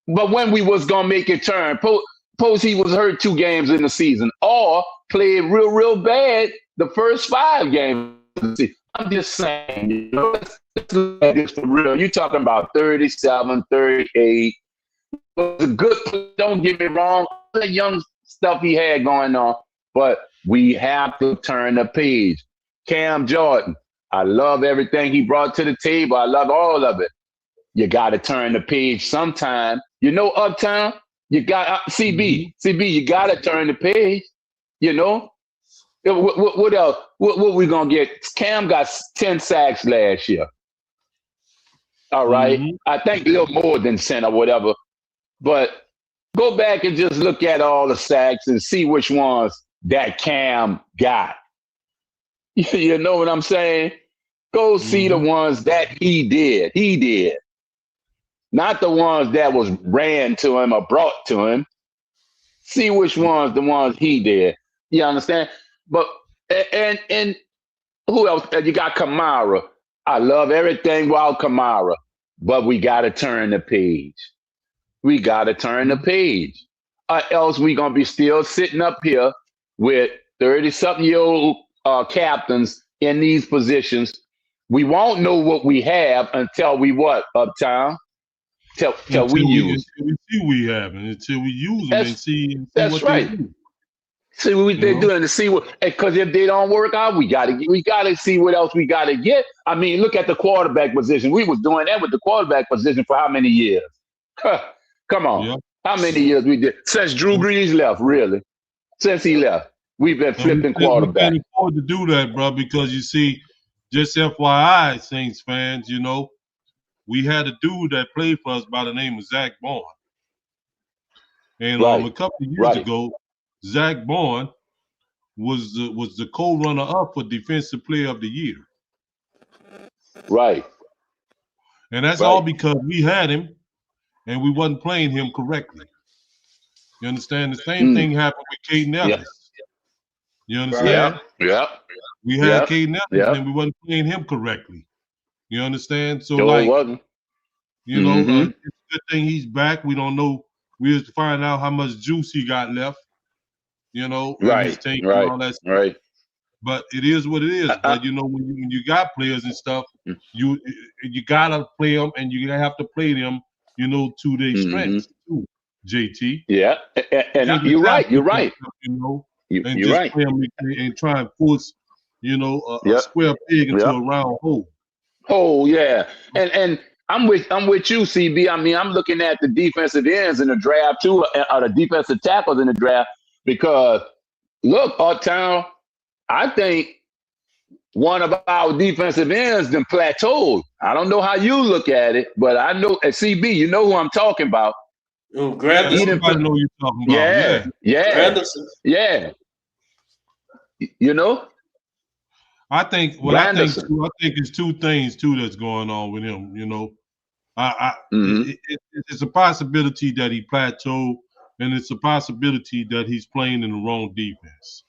but when we was gonna make it turn, suppose he was hurt 2 games in the season, or played real bad the first 5 games of the season. I'm just saying, you know, let's look at this for real. You're talking about 37, 38. It was a good, don't get me wrong, all the young stuff he had going on, but we have to turn the page. Cam Jordan, I love everything he brought to the table. I love all of it. You got to turn the page sometime. You know, Uptown, you got CB, you got to turn the page. You know, what else? What we gonna get? Cam got 10 sacks last year. All right, I think a little more than 10 or whatever. But go back and just look at all the sacks and see which ones that Cam got. You know what I'm saying? Go see the ones that he did. He did. Not the ones that was ran to him or brought to him. See which ones the ones he did. You understand? But and who else? You got Kamara. I love everything about Kamara, but we gotta turn the page. We gotta turn the page. Else we gonna be still sitting up here with 30-something-year-old captains in these positions. We won't know what we have until we what, Uptown? Until we use. Until we see we have, and until we use them and see that's what right. they do. See what they're doing to see what, because if they don't work out, we gotta see what else we gotta get. I mean, look at the quarterback position. We was doing that with the quarterback position for how many years? Come on. Yep. How many years we did? Since Drew Brees left, really. Since he left. We've been flipping quarterback. We can't afford to do that, bro, because you see, just FYI, Saints fans, you know, we had a dude that played for us by the name of Zach Bourne. And a couple of years ago, Zach Bourne was the co-runner-up for Defensive Player of the Year. Right. And that's all because we had him and we wasn't playing him correctly. You understand? The same thing happened with Caden Ellis. You understand? Yeah. We had Caden Ellis and we wasn't playing him correctly. You understand? So wasn't. You know, it's a good thing he's back. We don't know. We have to find out how much juice he got left. You know, in his tank and all that stuff. Right. But it is what it is. But you know, when you got players and stuff, you gotta play them, and you have to play them, you know, to their strengths too. JT. Yeah, and you're right. You're right. You know, and you're just right. play them and try and force, you know, a square peg into a round hole. Oh yeah, and I'm with you, CB. I mean, I'm looking at the defensive ends in the draft too, or the defensive tackles in the draft, because look, Uptown, I think one of our defensive ends then plateaued. I don't know how you look at it, but I know at CB, you know who I'm talking about. Ooh, Yeah, He didn't play. everybody know what you're talking about. Yeah, yeah, Granderson. yeah. You know, I think what I think Granderson. too, I think it's two things too that's going on with him. You know, Mm-hmm. it's a possibility that he plateaued, and it's a possibility that he's playing in the wrong defense.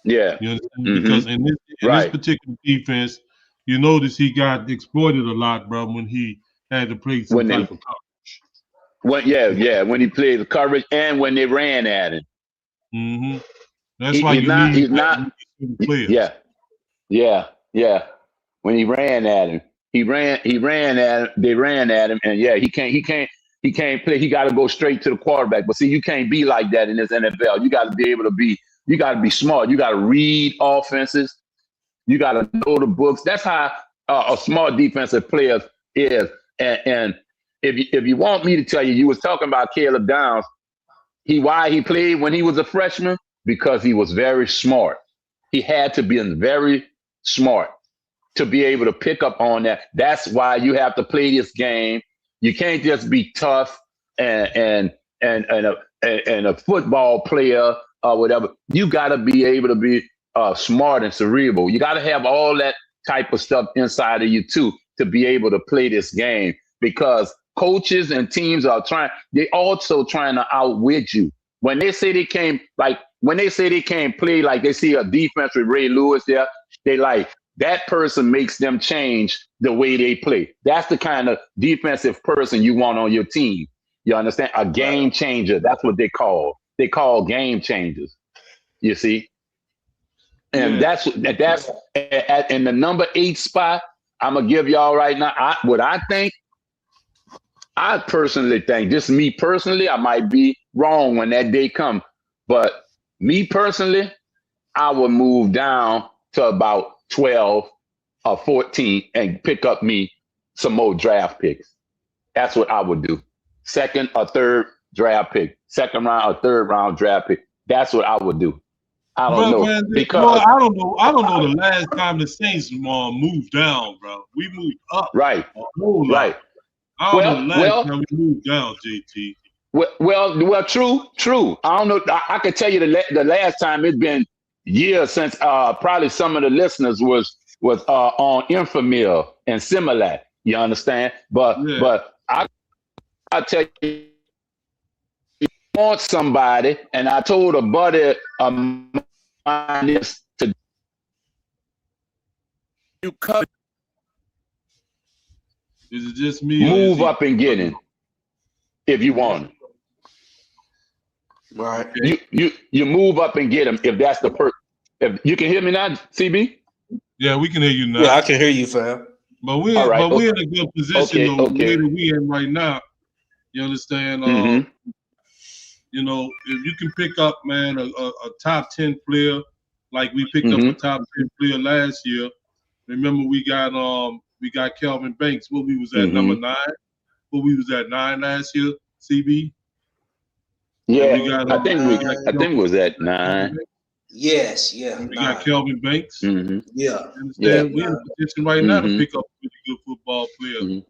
Yeah. You understand? Mm-hmm. Because in this Right. particular defense, you notice he got exploited a lot, bro, when he had to play some When they type of coverage. when he played the coverage and when they ran at him. Mm-hmm. That's why He's you not. need He's that not. when you see the players. Yeah. Yeah. Yeah. When he ran at him, he ran at him. They ran at him, and yeah, he can't play. He got to go straight to the quarterback. But see, you can't be like that in this NFL. You got to be able to be. You got to be smart. You got to read offenses. You got to know the books. That's how a smart defensive player is. And if you want me to tell you, you was talking about Caleb Downs. Why he played when he was a freshman, because he was very smart. He had to be very smart to be able to pick up on that. That's why you have to play this game. You can't just be tough and a football player or whatever. You got to be able to be smart and cerebral. You got to have all that type of stuff inside of you too to be able to play this game, because coaches and teams are they also trying to outwit you. When they say they can't, like when they say they can't play, like they see a defense with Ray Lewis there, they like that person makes them change the way they play. That's the kind of defensive person you want on your team. You understand? A game changer. That's what they call. They call game changers. You see? And Yeah. that's in the number 8 spot. I'm gonna give y'all right now. I personally think, just me personally, I might be wrong when that day comes, but me personally, I would move down to about 12 or 14 and pick up me some more draft picks. That's what I would do. Second or third draft pick, second round or third round draft pick. That's what I would do. I don't know, Man, because I don't know. I don't know the last time the Saints moved down, bro. We moved up right, a whole lot. right. I don't know the last time we moved down, JT. Well, true. I don't know. I can tell you the last time it's been years since probably some of the listeners was on Infamil and Similac. You understand? But I tell you, want somebody, and I told a buddy of mine this to you cut. Is it just me? Move up and get him if you want him. Right. You move up and get him if that's the person. If you can hear me now, CB? Yeah, we can hear you now. Yeah, I can hear you, fam. But we're in a good position though. The way that we in right now. You understand? You know, if you can pick up, man, a top 10 player like we picked up a top 10 player last year. Remember, we got Kelvin Banks. What we was at number 9. What we was at 9 last year. CB. Yeah, I think it was at 9. Yes, yeah. We got Kelvin Banks. Yeah. We're in a position right now to pick up a really good football player.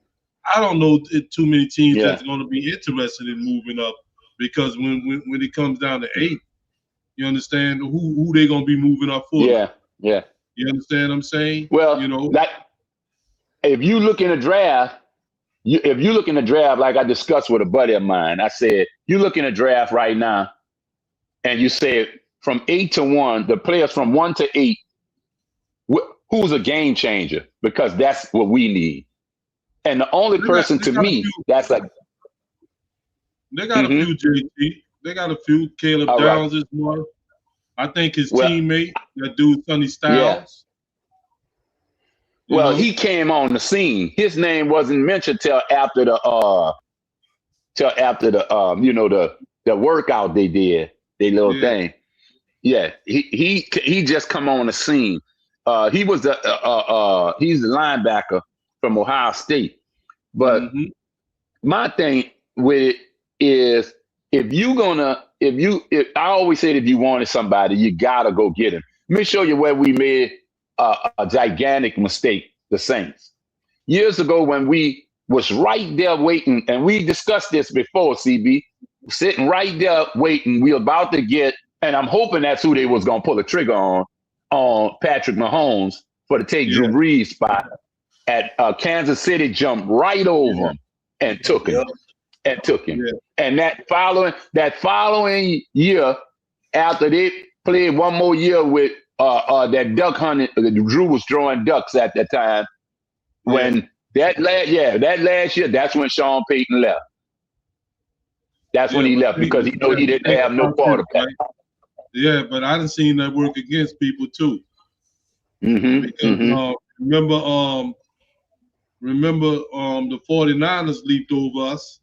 I don't know too many teams that's going to be interested in moving up, because when it comes down to 8, you understand who they going to be moving up for. Yeah. You understand what I'm saying? Well, you know, if you look in the draft, like I discussed with a buddy of mine, I said, you look in the draft right now, and you said from 8 to 1, the players from 1 to 8, who's a game changer? Because that's what we need. And the only person to me that's like, they got a few, JT. They got a few. Caleb Downs is one. I think his teammate, that dude Sonny Styles. Well, he came on the scene. His name wasn't mentioned till after the the workout they did, their little thing. Yeah, he just come on the scene. He was he's the linebacker from Ohio State. But my thing with it is, if I always said, if you wanted somebody, you gotta go get him. Let me show you where we made a gigantic mistake, the Saints. Years ago, when we was right there waiting, and we discussed this before, CB, sitting right there waiting. We about to get, and I'm hoping that's who they was gonna pull the trigger on Patrick Mahomes for to take Drew Yeah. Brees' spot. At Kansas City, jumped right over him and took him, Yeah. And that following year, after they played one more year with that duck hunting, Drew was throwing ducks at that time. When that last year, that's when Sean Payton left. That's when he left because he knew he didn't have no quarterback. Right? Yeah, but I done seen that work against people too. Because remember the 49ers leaped over us.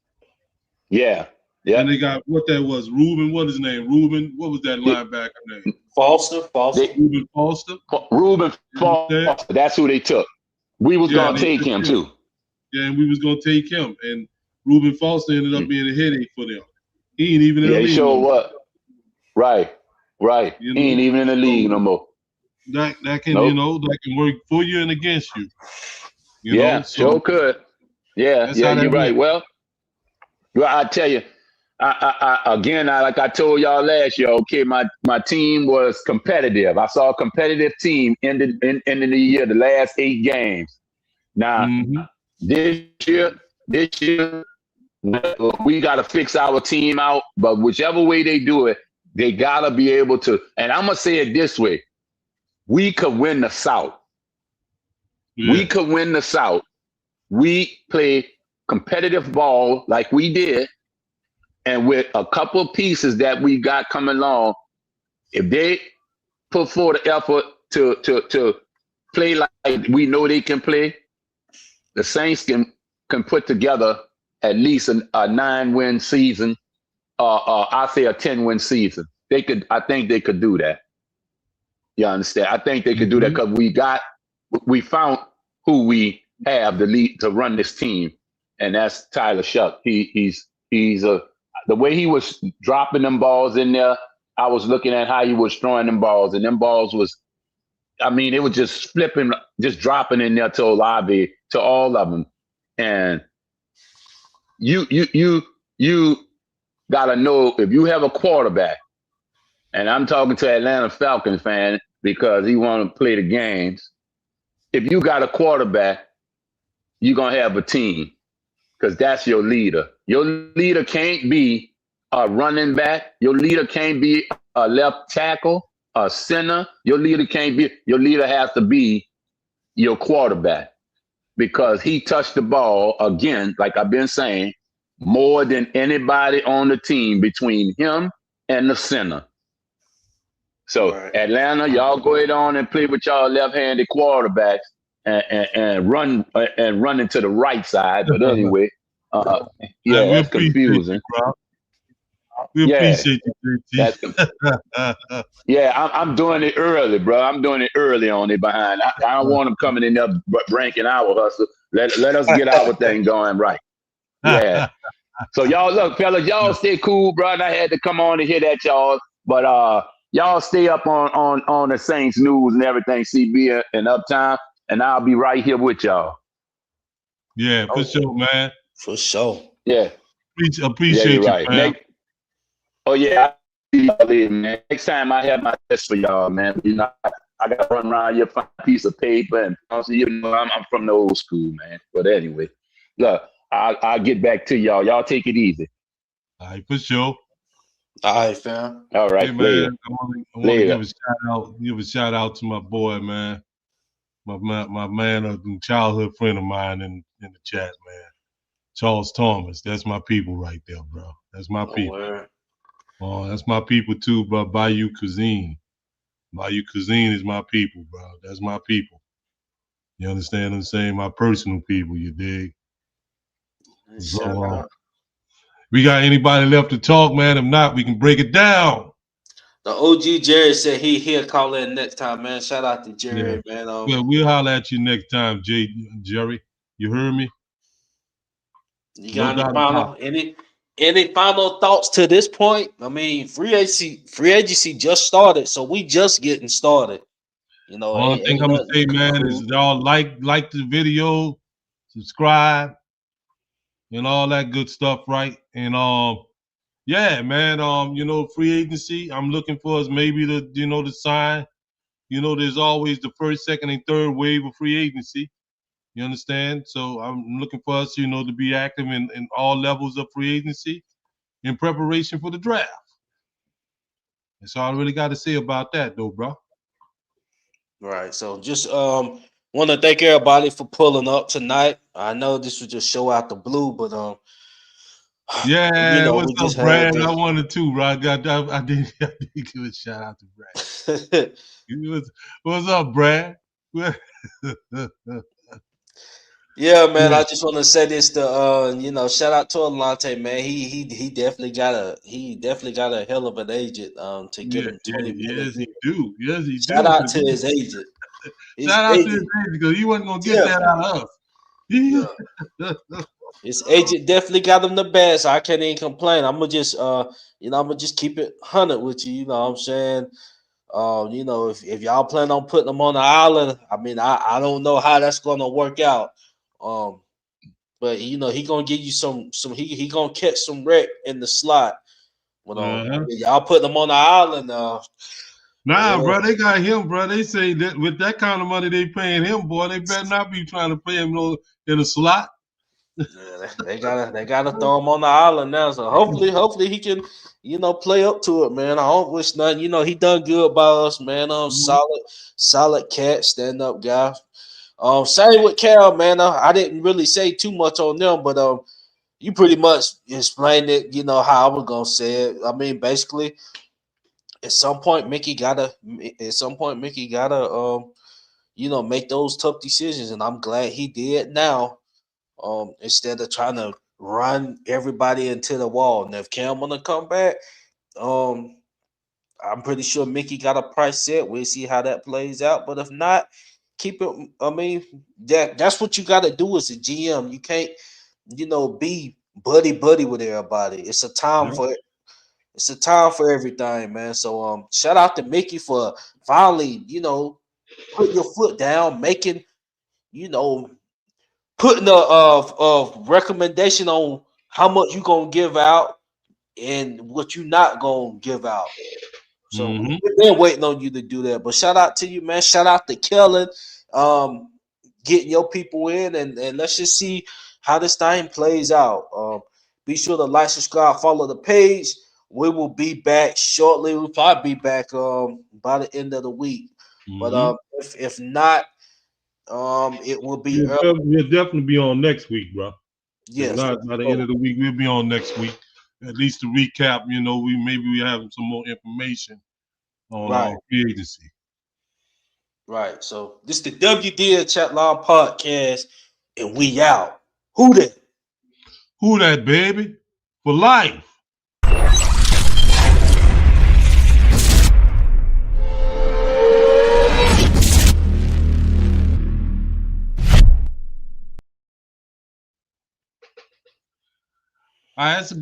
Yeah. And they got what that was, Reuben. What is his name? Reuben. What was that linebacker name? Foster. Reuben Foster. Reuben Foster. That's who they took. We was gonna take him too. Yeah, and we was gonna take him. And Reuben Foster ended up being a headache for them. He ain't even in the league. He sure was. Right. You he ain't even in the league no more. That can that can work for you and against you. You know? So, sure could. Yeah, you're right. Well, I tell you, I like I told y'all last year, okay, my team was competitive. I saw a competitive team ending the year, the last 8 games. Now, this year, we got to fix our team out, but whichever way they do it, they got to be able to, and I'm going to say it this way, we could win the South. Yeah. We could win the South. We play competitive ball like we did, and with a couple of pieces that we got coming along, if they put forth the effort to play like we know they can play, the Saints can put together at least a 9-win season, I say a 10-win season. I think they could do that. You understand? I think they could do that because we found who we have the lead to run this team, and that's Tyler Shuck. He's the way he was dropping them balls in there. I was looking at how he was throwing them balls, and them balls was, it was just flipping, just dropping in there to Olave, to all of them. And you gotta know if you have a quarterback, and I'm talking to Atlanta Falcons fan because he want to play the games. If you got a quarterback, you're gonna have a team because that's your leader. Your leader can't be a running back. Your leader can't be a left tackle, a center. Your leader has to be your quarterback because he touched the ball again, like I've been saying, more than anybody on the team between him and the center. So Atlanta, y'all go ahead on and play with y'all left-handed quarterbacks and run into the right side. But anyway, that's confusing. We appreciate you, JT. I'm doing it early, bro. I'm doing it early on it behind. I don't want them coming in there ranking our hustle. Let us get our thing going right. Yeah. So y'all, look, fellas, y'all stay cool, bro. And I had to come on and hear that, y'all. But y'all stay up on the Saints news and everything, CB and Uptown, and I'll be right here with y'all. Yeah, for sure, man. For sure. Yeah. Appreciate you, right. man. Man. Next time I have my test for y'all, man. I got to run around here, find a piece of paper, and I'm from the old school, man. But anyway, look, I'll get back to y'all. Y'all take it easy. All right, for sure. All right, fam. All right, hey, man. I want to give a shout out to my boy, man. My man, a childhood friend of mine in the chat, man. Charles Thomas. That's my people right there, bro. That's my people. Word. Oh, that's my people too, bro. Bayou Cuisine. Bayou Cuisine is my people, bro. That's my people. You understand what I'm saying? My personal people, you dig? So, we got anybody left to talk, man? If not, we can break it down. The OG Jerry said he'll call in next time, man. Shout out to Jerry, man. Well, we'll holler at you next time, Jerry. You heard me? You got any final thoughts to this point? I mean, free agency just started, so we just getting started. You know, all thing I'm gonna say, man, is y'all like the video, subscribe, and all that good stuff, right? And yeah, man, free agency. I'm looking for us maybe to sign. There's always the first, second, and third wave of free agency. You understand? So I'm looking for us, to be active in all levels of free agency in preparation for the draft. That's all I really got to say about that, though, bro. Right. So just want to thank everybody for pulling up tonight. I know this was just show out the blue, but Yeah, what's we just up, had Brad? I to. wanted to, bro. I did give a shout out to Brad. What's up, Brad? Yeah, man. Yeah. I just want to say this to shout out to Alante, man. He definitely got a hell of an agent to get Yeah, him yeah, 20 million yes, here. he do. Yes, he Shout do. out to his agent. His Shout out to his agent, agent because he wasn't gonna get that yeah, out of us. yeah. His agent definitely got him the best. I can't even complain. I'm gonna just keep it 100 with you. You know what I'm saying? If y'all plan on putting him on the island, I mean, I don't know how that's gonna work out. Um, but he gonna give you some he gonna catch some wreck in the slot. But Uh-huh. y'all putting him on the island. Nah, Yeah, bro, they got him, bro. They say that with that kind of money they paying him, boy, they better not be trying to pay him in a slot. yeah, they gotta throw him on the island now. So hopefully he can, play up to it, man. I don't wish nothing. He done good by us, man. Mhm. Solid cat, stand up guy. Same with Cal, man. I didn't really say too much on them, but you pretty much explained it. You know how I was gonna say it. I mean, basically, at some point, Mickey gotta. At some point, Mickey gotta. Make those tough decisions, and I'm glad he did now. Instead of trying to run everybody into the wall. And if Cam wanna come back, um, I'm pretty sure Mickey got a price set. We'll see how that plays out. But if not, keep it. I mean, that's what you got to do as a GM. You can't, be buddy with everybody. Yeah. It's a time for everything, man. So shout out to Mickey for finally, putting your foot down, making, you know, putting a recommendation on how much you gonna give out and what you not gonna give out. So Mm-hmm. we've been waiting on you to do that. But shout out to you, man. Shout out to Kellen, um, getting your people in, and let's just see how this thing plays out. Be sure to like, subscribe, follow the page. We will be back shortly. We'll probably be back by the end of the week. But Mm-hmm. if not, it will be early. We'll definitely be on next week, bro. If Yes. not, by the end of the week, we'll be on next week. At least to recap, we have some more information on Right. free agency. Right. So this the WDN Chatline podcast, and we out. Who that? Who that, baby? For life. All right, that's a good